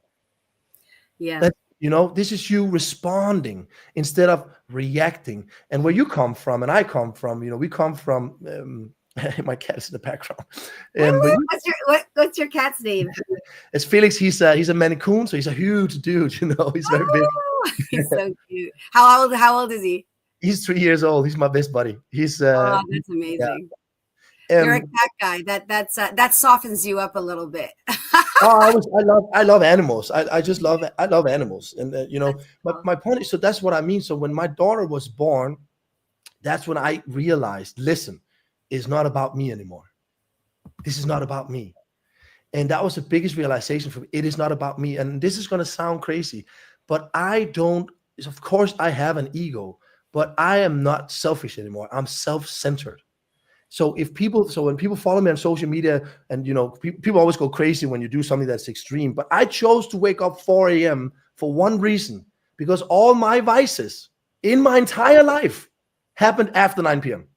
Yeah. This is you responding instead of reacting. And where you come from and I come from, we come from, my cat's in the background. What's your cat's name? It's Felix. He's a Maine Coon, so he's a huge dude, he's very big. He's so cute. How old is he? He's 3 years old. He's my best buddy. He's that's amazing. Yeah. You're a cat guy. That softens you up a little bit. I love animals. I love animals. And my point is, so that's what I mean. So when my daughter was born, that's when I realized, listen, it's not about me anymore. This is not about me. And that was the biggest realization for me. It is not about me. And this is going to sound crazy, but of course I have an ego, but I am not selfish anymore. I'm self-centered. So when people follow me on social media, and people always go crazy when you do something that's extreme, but I chose to wake up 4 a.m. for one reason, because all my vices in my entire life happened after 9 p.m.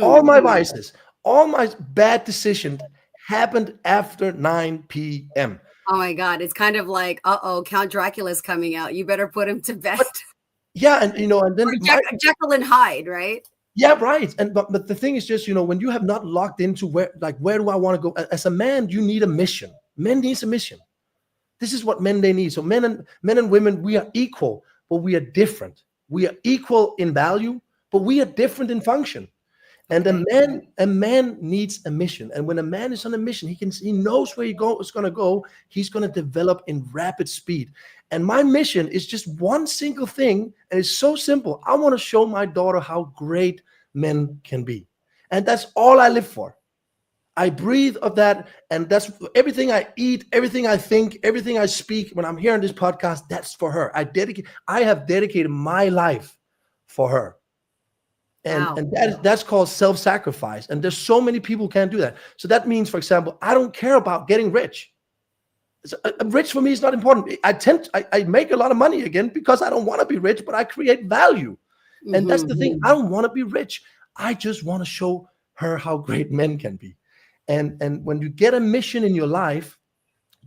All my vices, all my bad decisions happened after 9 p.m. Oh my God. It's kind of like, Count Dracula's coming out. You better put him to bed. And then Jekyll and Hyde, right? Yeah, right. But the thing is just, when you have not locked into where do I want to go? As a man, you need a mission. Men needs a mission. This is what they need. So men and women, we are equal, but we are different. We are equal in value, but we are different in function. And a man needs a mission. And when a man is on a mission, he knows where is going to go. He's going to develop in rapid speed. And my mission is just one single thing, and it's so simple. I want to show my daughter how great men can be. And that's all I live for. I breathe of that, and that's everything I eat, everything I think, everything I speak. When I'm here on this podcast, that's for her. I have dedicated my life for her. And that's called self-sacrifice. And there's so many people who can't do that. So that means, for example, I don't care about getting rich. Rich for me is not important. I make a lot of money again because I don't want to be rich, but I create value. And that's the thing. I don't want to be rich. I just want to show her how great men can be. And when you get a mission in your life,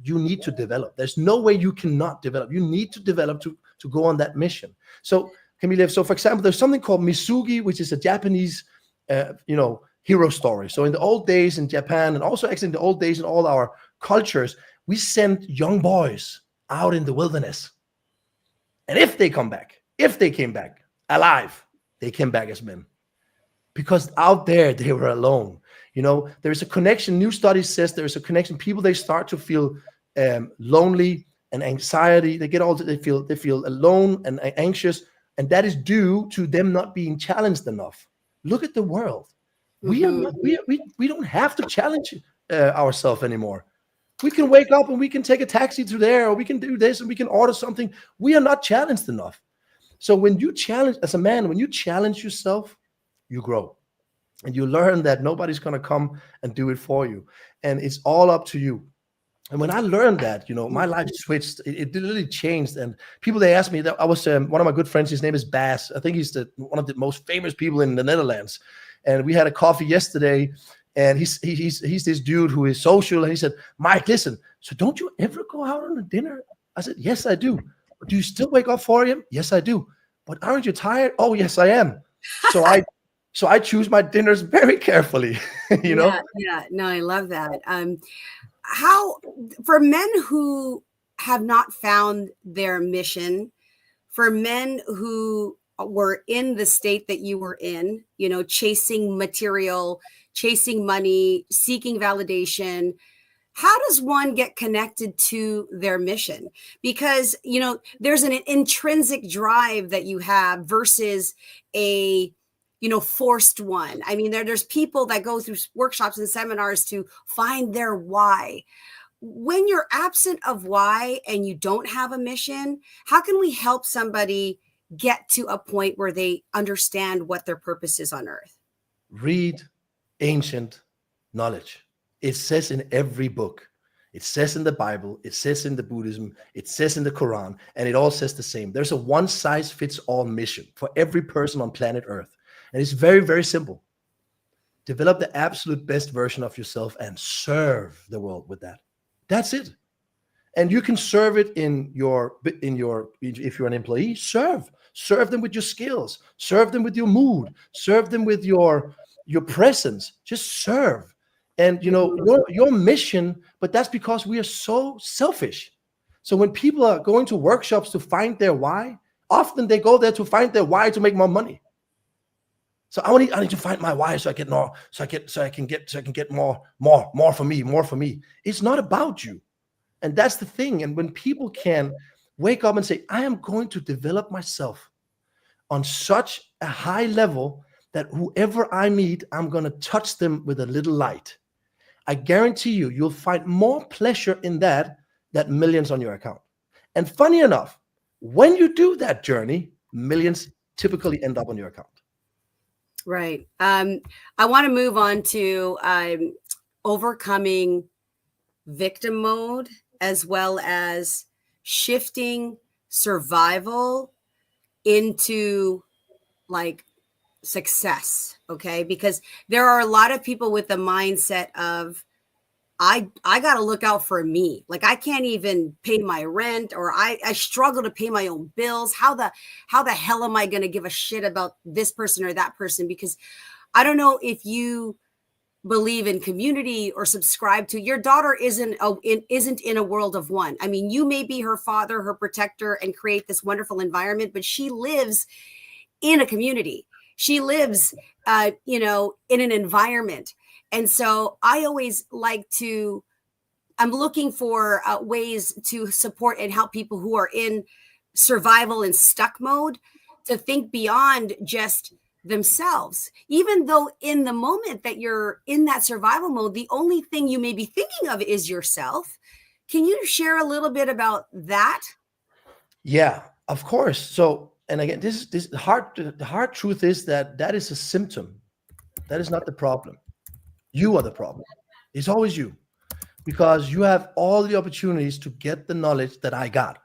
you need to develop. There's no way you cannot develop. You need to develop to go on that mission. So Carmelia, for example, there's something called Misugi, which is a Japanese, hero story. So in the old days in Japan, and also actually in the old days in all our cultures, we sent young boys out in the wilderness. And if they came back alive, they came back as men. Because out there, they were alone. There's a connection. New studies says there's a connection. People, they start to feel lonely and anxiety. They feel alone and anxious. And that is due to them not being challenged enough. Look at the world. We don't have to challenge ourselves anymore. We can wake up and we can take a taxi to there, or we can do this and we can order something. We are not challenged enough. So when you challenge, as a man, when you challenge yourself, you grow. And you learn that nobody's going to come and do it for you. And it's all up to you. And when I learned that, my life switched. It literally changed. And people, they asked me, that I was one of my good friends, his name is Bas. I think he's one of the most famous people in the Netherlands. And we had a coffee yesterday, and he's this dude who is social. And he said, Mike, listen, so don't you ever go out on a dinner? I said, yes, I do. Do you still wake up 4 a.m.? Yes, I do. But aren't you tired? Oh, yes, I am. So So I choose my dinners very carefully. you know Yeah. No, I love that. How, for men who have not found their mission, for men who were in the state that you were in, chasing material, chasing money, seeking validation, how does one get connected to their mission? Because, there's an intrinsic drive that you have versus a, forced one. I mean, there's people that go through workshops and seminars to find their why. When you're absent of why and you don't have a mission, how can we help somebody get to a point where they understand what their purpose is on earth? Read ancient knowledge. It says in every book. It says in the Bible. It says in the Buddhism. It says in the Quran. And it all says the same. There's a one-size-fits-all mission for every person on planet Earth. And it's very, very simple. Develop the absolute best version of yourself and serve the world with that. That's it. And you can serve it if you're an employee, serve them with your skills, serve them with your mood, serve them with your presence, just serve. And your mission, but that's because we are so selfish. So when people are going to workshops to find their why, often they go there to find their why to make more money. So I need to find my why so I get more, so I can get more for me. It's not about you. And that's the thing. And when people can wake up and say, I am going to develop myself on such a high level that whoever I meet, I'm going to touch them with a little light. I guarantee you'll find more pleasure in that than millions on your account. And funny enough, when you do that journey, millions typically end up on your account. Right. I want to move on to overcoming victim mode, as well as shifting survival into like success. Okay. Because there are a lot of people with the mindset of, I got to look out for me. Like I can't even pay my rent, or I struggle to pay my own bills. How the hell am I going to give a shit about this person or that person? Because I don't know if you believe in community or subscribe to, your daughter isn't in a world of one. I mean, you may be her father, her protector, and create this wonderful environment, but she lives in a community. She lives, in an environment. And so I always I'm looking for ways to support and help people who are in survival and stuck mode to think beyond just themselves. Even though in the moment that you're in that survival mode, the only thing you may be thinking of is yourself. Can you share a little bit about that? Yeah, of course. So, and again, the hard truth is that is a symptom. That is not the problem. You are the problem. It's always you, because you have all the opportunities to get the knowledge that I got.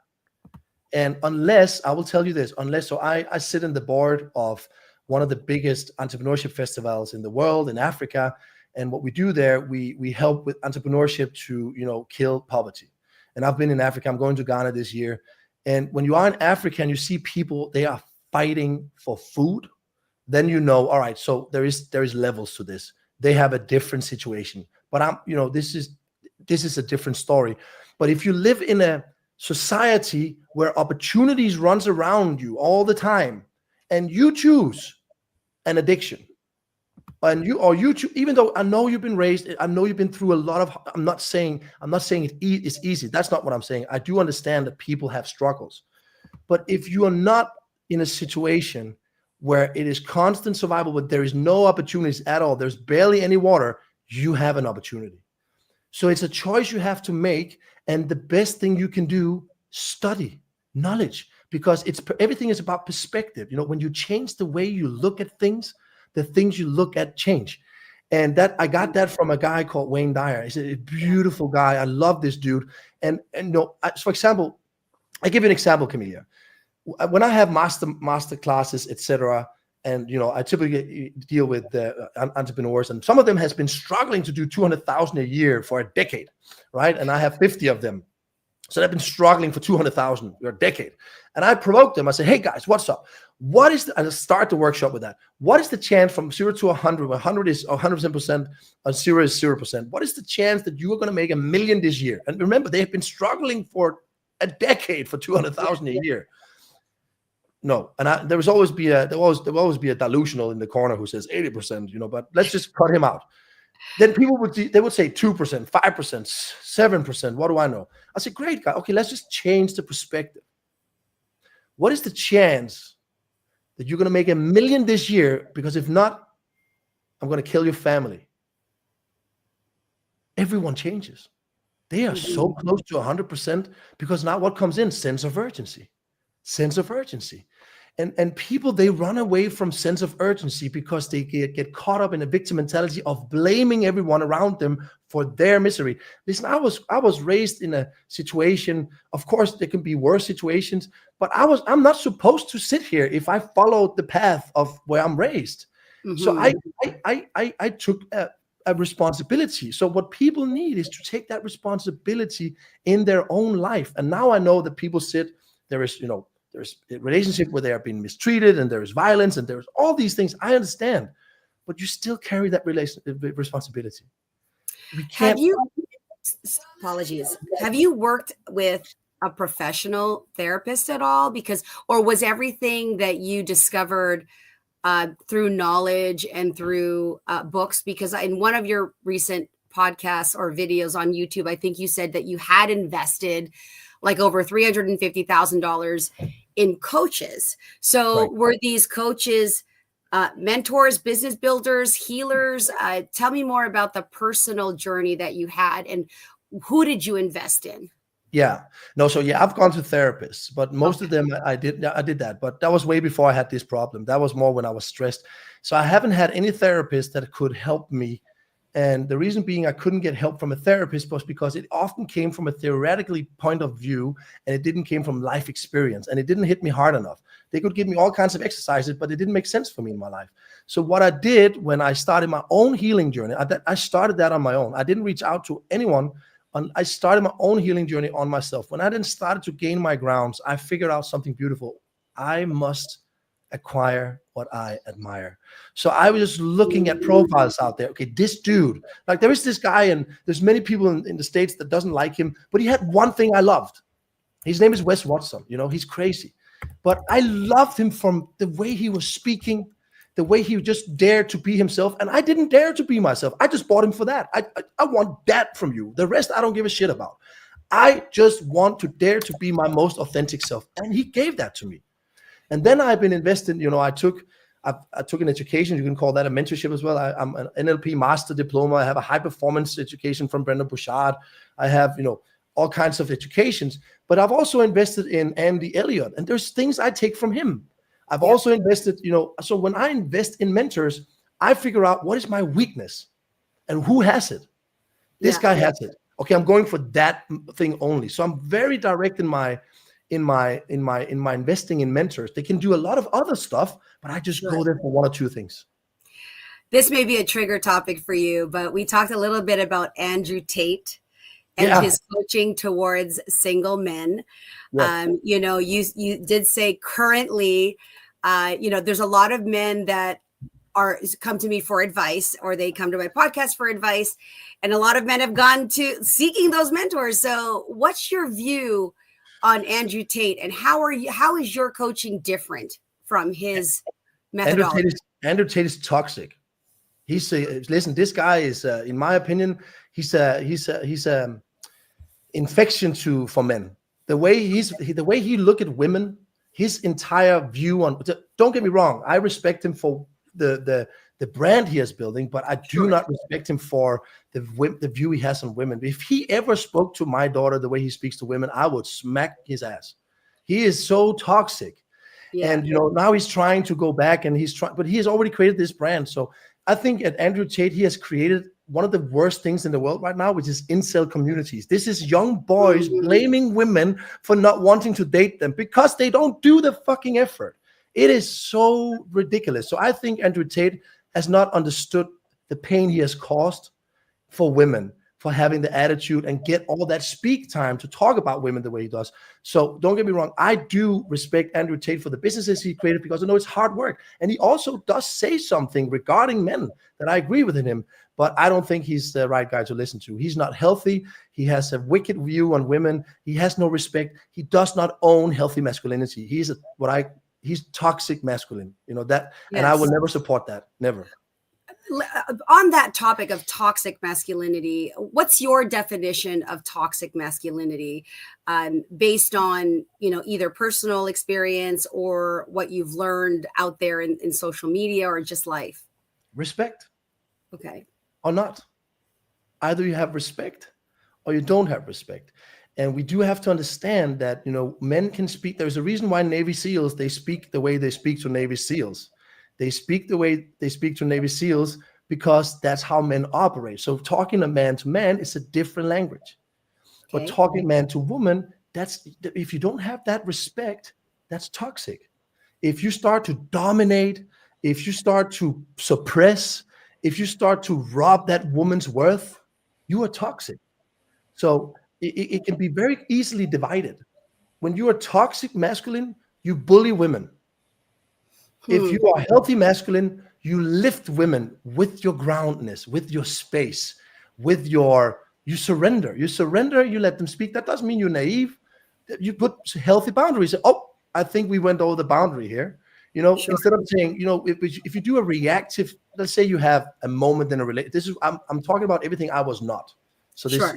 And I will tell you this, so I sit in the board of one of the biggest entrepreneurship festivals in the world, in Africa. And what we do there, we help with entrepreneurship to, kill poverty. And I've been in Africa. I'm going to Ghana this year. And when you are in Africa and you see people, they are fighting for food, then all right, so there is levels to this. They have a different situation, but this is a different story. But if you live in a society where opportunities runs around you all the time, and you choose an addiction, and you choose, even though I know you've been raised, I know you've been through a lot of, I'm not saying it's easy. That's not what I'm saying. I do understand that people have struggles, but if you are not in a situation where it is constant survival, but there is no opportunities at all, there's barely any water, you have an opportunity. So it's a choice you have to make. And the best thing you can do, study knowledge, because everything is about perspective. When you change the way you look at things, the things you look at change. And that I got that from a guy called Wayne Dyer. He's a beautiful guy. I love this dude. And for example, I give you an example, Carmelia. When I have master classes, etc., and I typically deal with the entrepreneurs, and some of them has been struggling to do 200,000 a year for a decade, right? And I have 50 of them, So they've been struggling for 200,000 or a decade. And I provoked them. I said, hey guys, what's up? What is and I start the workshop with that. What is the chance from 0 to 100? 100 is 100%, and 0 is 0%. What is the chance that you are going to make $1 million this year? And remember, they have been struggling for a decade for 200,000 a year. No, and there will always be a delusional in the corner who says 80%, but let's just cut him out. Then people would say 2%, 5%, 7%. What do I know? I said, great, guy. Okay, let's just change the perspective. What is the chance that you're going to make $1 million this year? Because if not, I'm going to kill your family. Everyone changes. They are so close to 100% because now what comes in? Sense of urgency. Sense of urgency. And people, they run away from sense of urgency because they get caught up in a victim mentality of blaming everyone around them for their misery. Listen, I was raised in a situation, of course, there can be worse situations, but I'm not supposed to sit here if I followed the path of where I'm raised. Mm-hmm. So I took a responsibility. So what people need is to take that responsibility in their own life. And now I know that people there's a relationship where they are being mistreated and there's violence and there's all these things. I understand, but you still carry that responsibility. Have you worked with a professional therapist at all? Or was everything that you discovered through knowledge and through books? Because in one of your recent podcasts or videos on YouTube, I think you said that you had invested like over $350,000 in coaches. So right. Were these coaches mentors, business builders, healers? Tell me more about the personal journey that you had and who did you invest in? I've gone to therapists, but most of them I did that, but that was way before I had this problem. That was more when I was stressed. So I haven't had any therapist that could help me. And the reason being I couldn't get help from a therapist was because it often came from a theoretical point of view and it didn't came from life experience and it didn't hit me hard enough. They could give me all kinds of exercises, but it didn't make sense for me in my life. So what I did when I started my own healing journey, I started that on my own. I didn't reach out to anyone. I started my own healing journey on myself. When I then started to gain my grounds, I figured out something beautiful. I must acquire what I admire. So I was just looking at profiles out there. Okay, this dude, like there is this guy and there's many people in the States that doesn't like him, but he had one thing I loved. His name is Wes Watson. He's crazy, but I loved him from the way he was speaking, the way he just dared to be himself. And I didn't dare to be myself. I just bought him for that. I want that from you. The rest I don't give a shit about. I just want to dare to be my most authentic self. And he gave that to me. And then I've been investing, I took an education. You can call that a mentorship as well. I'm an NLP master diploma. I have a high performance education from Brendon Burchard. I have, all kinds of educations, but I've also invested in Andy Elliott and there's things I take from him. I've also invested, so when I invest in mentors, I figure out what is my weakness and who has it. This guy has it. Okay, I'm going for that thing only. So I'm very direct in my investing in mentors. They can do a lot of other stuff, but I just go there for one or two things. This may be a trigger topic for you, but we talked a little bit about Andrew Tate and his coaching towards single men. You did say currently, there's a lot of men that come to me for advice, or they come to my podcast for advice, and a lot of men have gone to seeking those mentors. So what's your view on Andrew Tate, and how is your coaching different from his methodology? Andrew Tate is toxic. Listen, this guy is, in my opinion, he's a infection for men. The way he look at women, his entire view on. Don't get me wrong, I respect him for the brand he is building, but I do not respect him for the view he has on women. If he ever spoke to my daughter the way he speaks to women, I would smack his ass. He is so toxic. And now he's trying to go back and but he has already created this brand. So I think at Andrew Tate, he has created one of the worst things in the world right now, which is incel communities. This is young boys blaming women for not wanting to date them because they don't do the fucking effort. It is so ridiculous. So I think Andrew Tate has not understood the pain he has caused for women, for having the attitude and get all that speak time to talk about women the way he does. So don't get me wrong. I do respect Andrew Tate for the businesses he created because I know it's hard work. And he also does say something regarding men that I agree with him, but I don't think he's the right guy to listen to. He's not healthy. He has a wicked view on women. He has no respect. He does not own healthy masculinity. He's toxic masculine, that, yes. And I will never support that. Never. On that topic of toxic masculinity, what's your definition of toxic masculinity, based on, either personal experience or what you've learned out there in social media or just life? Respect. Okay. Or not. Either you have respect or you don't have respect. And we do have to understand that, men can speak. There's a reason why Navy SEALs, they speak the way they speak to Navy SEALs. They speak the way they speak to Navy SEALs because that's how men operate. So talking a man to man is a different language. Okay. But talking man to woman, if you don't have that respect, that's toxic. If you start to dominate, if you start to suppress, if you start to rob that woman's worth, you are toxic. So it can be very easily divided. When you are toxic masculine, you bully women. If you are healthy masculine, you lift women with your groundness, with your space, you surrender. You let them speak. That doesn't mean you're naive. You put healthy boundaries. Oh, I think we went over the boundary here. Sure. Instead of saying, if you do a reactive, let's say you have a moment in a relationship. I'm talking about everything I was not. So this, sure.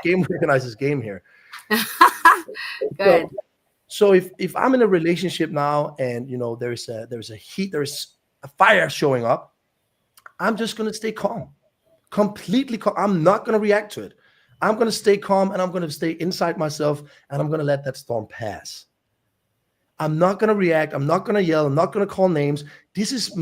Game recognizes game here. Good. So if I'm in a relationship now and there's a heat, there's a fire showing up, I'm just going to stay calm, completely calm. I'm not going to react to it. I'm going to stay calm and I'm going to stay inside myself and I'm going to let that storm pass. I'm not going to react. I'm not going to yell. I'm not going to call names. This is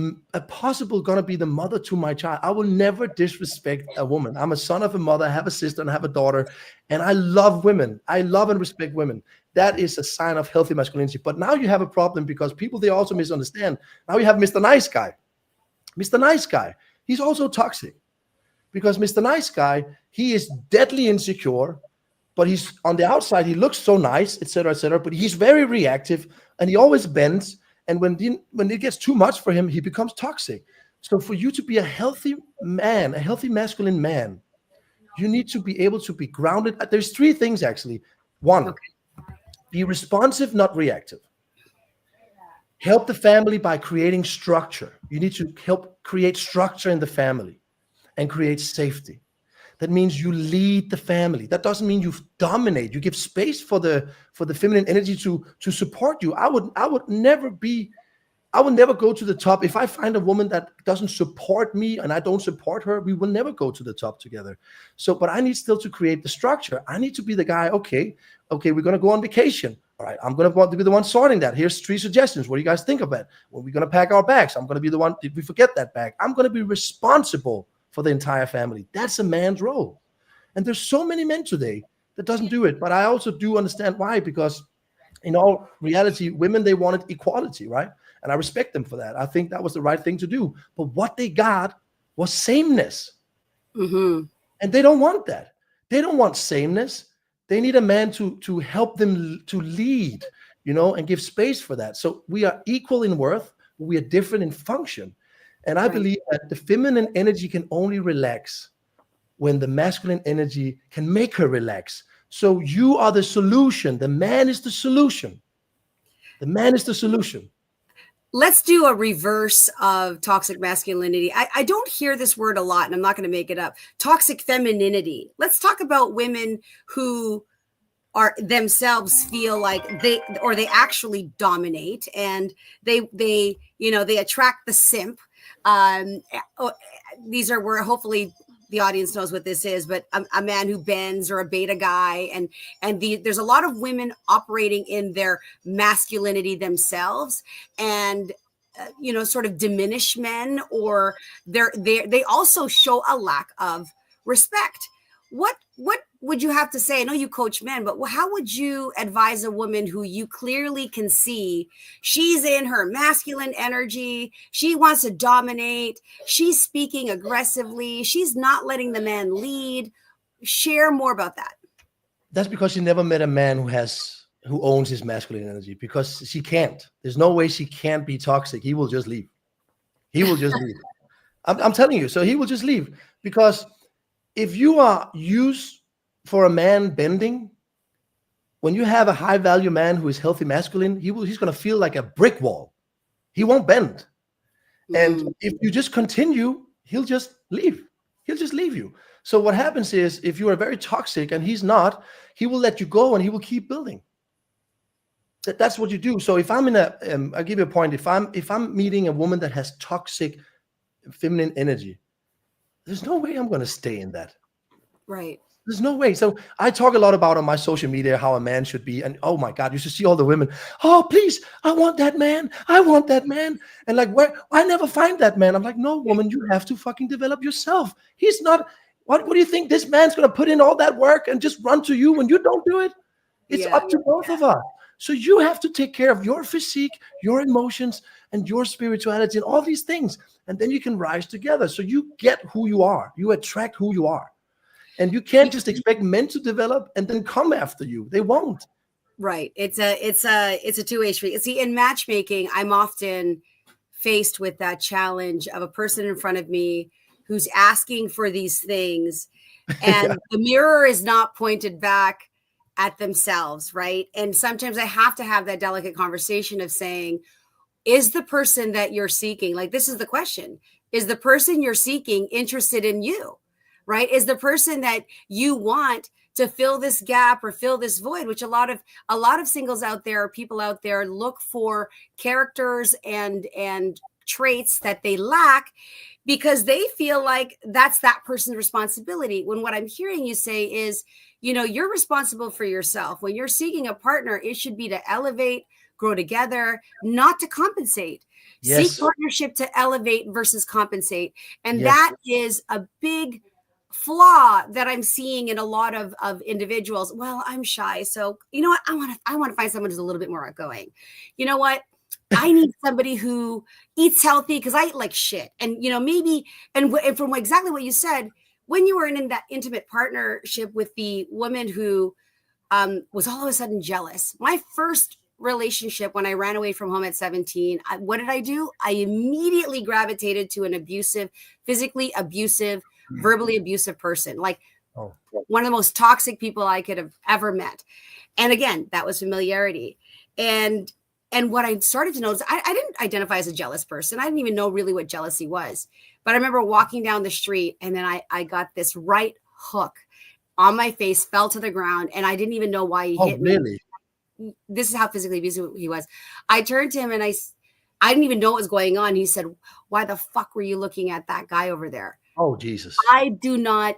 possible going to be the mother to my child. I will never disrespect a woman. I'm a son of a mother. I have a sister and I have a daughter. And I love women. I love and respect women. That is a sign of healthy masculinity. But now you have a problem because people, they also misunderstand. Now you have Mr. Nice Guy. Mr. Nice Guy, he's also toxic. Because Mr. Nice Guy, he is deadly insecure. But he's on the outside, he looks so nice, etc., but he's very reactive and he always bends. And when it gets too much for him, he becomes toxic. So for you to be a healthy man, a healthy masculine man, you need to be able to be grounded. There's three things, actually. One, be responsive, not reactive. Help the family by creating structure. You need to help create structure in the family and create safety. That means you lead the family. That doesn't mean you dominate. You give space for the feminine energy to support you. I would never go to the top. If I find a woman that doesn't support me and I don't support her, we will never go to the top together. So, but I need still to create the structure. I need to be the guy, okay, we're going to go on vacation. All right, I'm going to want to be the one sorting that. Here's 3 suggestions. What do you guys think of it? When we're going to pack our bags, I'm going to be the one, if we forget that bag, I'm going to be responsible for the entire family. That's a man's role. And there's so many men today that doesn't do it. But I also do understand why, because in all reality, women, they wanted equality, right? And I respect them for that. I think that was the right thing to do. But what they got was sameness. Mm-hmm. And they don't want that. They don't want sameness. They need a man to help them to lead, and give space for that. So we are equal in worth, but we are different in function. And I believe that the feminine energy can only relax when the masculine energy can make her relax. So you are the solution. The man is the solution. The man is the solution. Let's do a reverse of toxic masculinity. I don't hear this word a lot, and I'm not going to make it up. Toxic femininity. Let's talk about women who are themselves feel like they actually dominate, and they attract the simp. These are where hopefully the audience knows what this is, but a man who bends or a beta guy. And there's a lot of women operating in their masculinity themselves and, sort of diminish men, or they also show a lack of respect. What would you have to say? I know you coach men, but how would you advise a woman who you clearly can see she's in her masculine energy, she wants to dominate, she's speaking aggressively, she's not letting the man lead? Share more about that. That's because she never met a man who owns his masculine energy, because she can't. There's no way she can't be toxic. He will just leave. He will just leave. I'm telling you. So he will just leave, because if you are used for a man bending, when you have a high value man who is healthy masculine, he's going to feel like a brick wall. He won't bend. And if you just continue, he'll just leave. He'll just leave you. So what happens is, if you are very toxic and he's not, he will let you go and he will keep building. That's what you do. So if I'm in I'll give you a point. If I'm meeting a woman that has toxic feminine energy, there's no way I'm going to stay in that. Right. There's no way. So I talk a lot about on my social media how a man should be. And oh my God, you should see all the women. Oh, please, I want that man. I want that man. And like, where I never find that man. I'm like, no, woman, you have to fucking develop yourself. He's not. What do you think? This man's going to put in all that work and just run to you when you don't do it? It's up to both of us. So you have to take care of your physique, your emotions, and your spirituality and all these things. And then you can rise together. So you get who you are. You attract who you are. And you can't just expect men to develop and then come after you. They won't. Right. It's a two-way street. See, in matchmaking, I'm often faced with that challenge of a person in front of me who's asking for these things, and the mirror is not pointed back at themselves, right? And sometimes I have to have that delicate conversation of saying, is the person that you're seeking, like, this is the question, is the person you're seeking interested in you? Right? Is the person that you want to fill this gap or fill this void, which a lot of singles out there, people out there, look for characters and traits that they lack because they feel like that's that person's responsibility. When what I'm hearing you say is, you're responsible for yourself. When you're seeking a partner, it should be to elevate, grow together, not to compensate. Yes. Seek partnership to elevate versus compensate. And that is a big flaw that I'm seeing in a lot of individuals. Well, I'm shy, so you know what? I want to find someone who's a little bit more outgoing. You know what? I need somebody who eats healthy because I eat like shit. And maybe and from exactly what you said, when you were in that intimate partnership with the woman who was all of a sudden jealous. My first relationship, when I ran away from home at 17, what did I do? I immediately gravitated to an abusive, physically abusive, verbally abusive person, like one of the most toxic people I could have ever met. And again, that was familiarity. And what I started to notice, I didn't identify as a jealous person. I didn't even know really what jealousy was. But I remember walking down the street and then I got this right hook on my face, fell to the ground, and I didn't even know why he hit me. Really? This is how physically abusive he was. I turned to him and I didn't even know what was going on. He said, "Why the fuck were you looking at that guy over there?" Oh, Jesus. I do not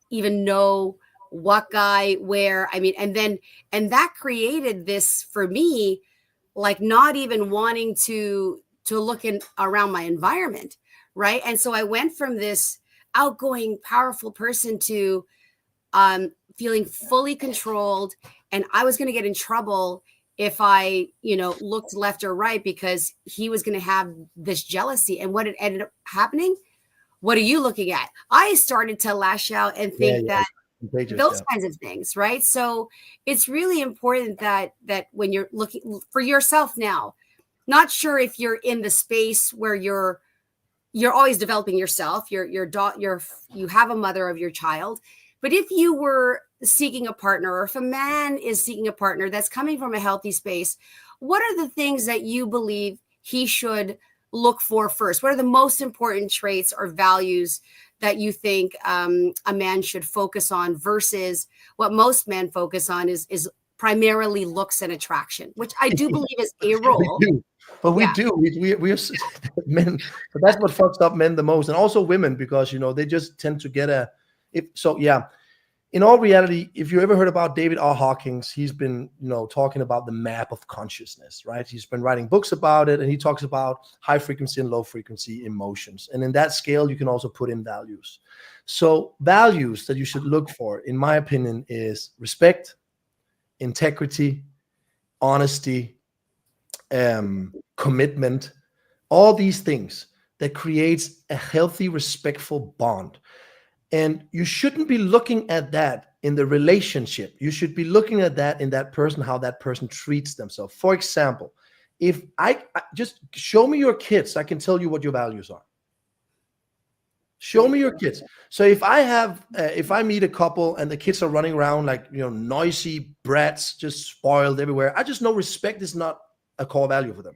even know what guy, where. I mean, and that created this for me, like not even wanting to look around my environment. Right. And so I went from this outgoing, powerful person to feeling fully controlled. And I was going to get in trouble if I, looked left or right because he was going to have this jealousy. And what it ended up happening, what are you looking at? I started to lash out and think that those kinds of things, right? So it's really important that when you're looking for yourself now, not sure if you're in the space where you're always developing yourself, you have a mother of your child, but if you were seeking a partner, or if a man is seeking a partner that's coming from a healthy space, what are the things that you believe he should look for first? What are the most important traits or values that you think a man should focus on versus what most men focus on is primarily looks and attraction, which I do believe is a role. We do. We are men. But that's what fucks up men the most, and also women, because they just tend to get in all reality, if you ever heard about David R. Hawkins, he's been, talking about the map of consciousness, right? He's been writing books about it, and he talks about high frequency and low frequency emotions. And in that scale, you can also put in values. So values that you should look for, in my opinion, is respect, integrity, honesty, commitment, all these things that creates a healthy, respectful bond. And you shouldn't be looking at that in the relationship. You should be looking at that in that person, how that person treats themselves. For example, if I just show me your kids, I can tell you what your values are. Show me your kids. So if I meet a couple and the kids are running around like, noisy brats, just spoiled everywhere, I just know respect is not a core value for them.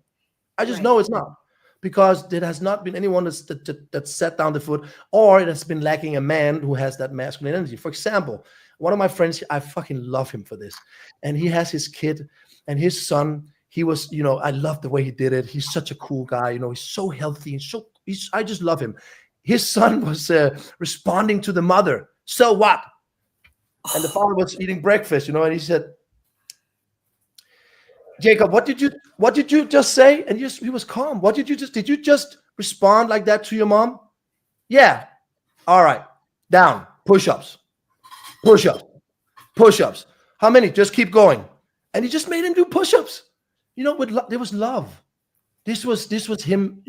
I just know it's not, because there has not been anyone that set down the foot, or it has been lacking a man who has that masculine energy. For example, one of my friends, I fucking love him for this, and he has his kid and his son. He was, I love the way he did it. He's such a cool guy. He's so healthy and I just love him. His son was responding to the mother, "So what?" And the father was eating breakfast, and he said, "Jacob, what did you just say?" And he was calm. Did you just respond like that to your mom? Yeah. All right. Down. Push-ups. Push-ups. Push-ups. How many? Just keep going. And he just made him do push-ups. There was love. This was him,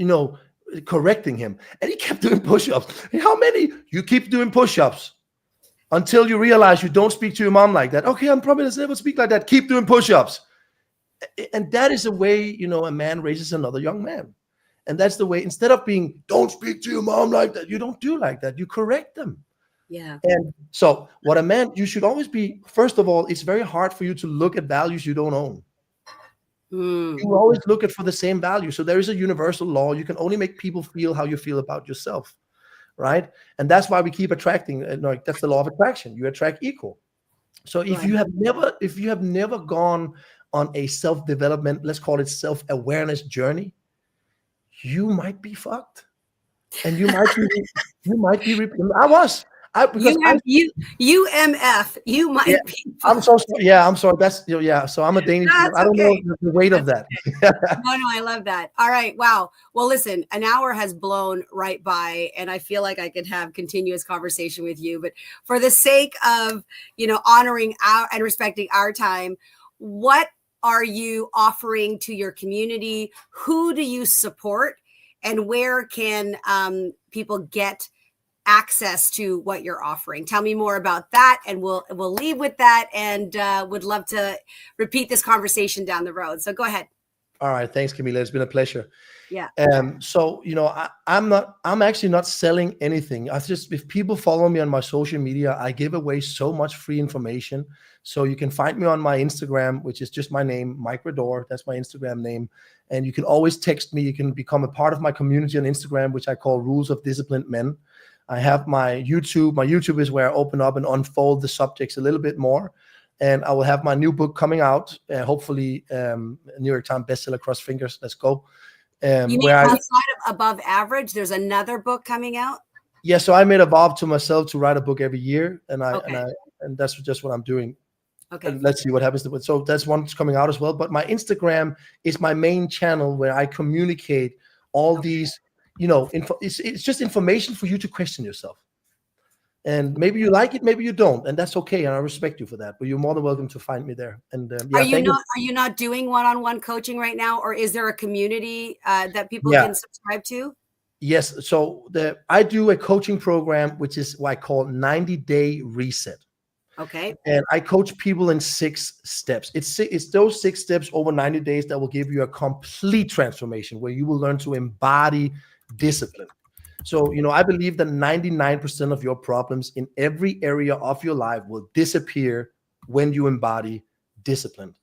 correcting him. And he kept doing push-ups. And how many? You keep doing push-ups until you realize you don't speak to your mom like that. Okay, I'm probably never speak like that. Keep doing push-ups. And that is the way, a man raises another young man. And that's the way, instead of being, don't speak to your mom like that, you don't do like that. You correct them. Yeah. And so what a man, you should always be, first of all, it's very hard for you to look at values you don't own. You always look at for the same value. So there is a universal law. You can only make people feel how you feel about yourself, right? And that's why we keep attracting. That's the law of attraction. You attract equal. So if you have never gone on a self-development, let's call it self-awareness journey, you might be fucked, and you might be. I was. UMF. You might be. I'm so sorry. Yeah, I'm sorry. That's So I'm a Danish. I don't know the weight of that. No, I love that. All right. Wow. Well, listen, an hour has blown right by, and I feel like I could have continuous conversation with you. But for the sake of honoring our and respecting our time, what are you offering to your community? Who do you support, and where can people get access to what you're offering? Tell me more about that, and we'll leave with that, and would love to repeat this conversation down the road. So go ahead. All right. Thanks, Carmelia. It's been a pleasure. Yeah. So, I'm actually not selling anything. If people follow me on my social media, I give away so much free information. So you can find me on my Instagram, which is just my name, Mike Radoor. That's my Instagram name. And you can always text me. You can become a part of my community on Instagram, which I call Rules of Disciplined Men. I have my YouTube. My YouTube is where I open up and unfold the subjects a little bit more. And I will have my new book coming out, hopefully New York Times bestseller, cross fingers. Let's go. You mean outside of Above Average, there's another book coming out? Yeah, so I made a vow to myself to write a book every year, and that's just what I'm doing. Okay. And let's see what happens to it. So that's one that's coming out as well. But my Instagram is my main channel where I communicate all these, it's just information for you to question yourself. And maybe you like it, maybe you don't, and that's okay. And I respect you for that. But you're more than welcome to find me there. And are you not doing one-on-one coaching right now, or is there a community that people can subscribe to? Yes. So I do a coaching program, which is what I call 90-day reset. Okay. And I coach people in 6 steps. It's those 6 steps over 90 days that will give you a complete transformation, where you will learn to embody discipline. So, I believe that 99% of your problems in every area of your life will disappear when you embody discipline.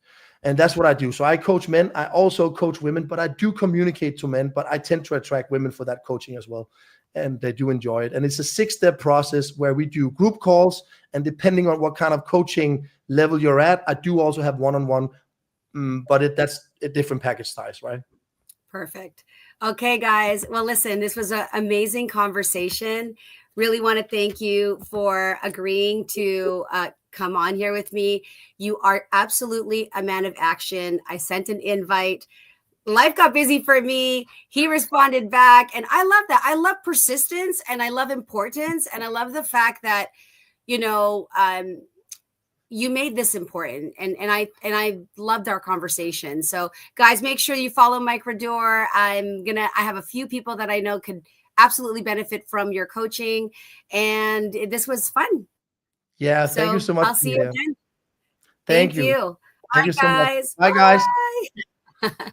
And that's what I do. So I coach men. I also coach women, but I do communicate to men, but I tend to attract women for that coaching as well. And they do enjoy it. And it's a 6-step process where we do group calls. And depending on what kind of coaching level you're at, I do also have one-on-one, but that's a different package size, right? Perfect. Okay, guys. Well, listen, this was an amazing conversation. Really want to thank you for agreeing to come on here with me. You are absolutely a man of action. I sent an invite. Life got busy for me. He responded back. And I love that. I love persistence, and I love importance. And I love the fact that, you made this important, and I loved our conversation. So guys, make sure you follow Mike Radoor. I have a few people that I know could absolutely benefit from your coaching. And this was fun. Yeah, thank you So so much, I'll see you Carmelia. again. Thank Thank you. you. All Thank you right, so much. guys. Bye, guys. Bye.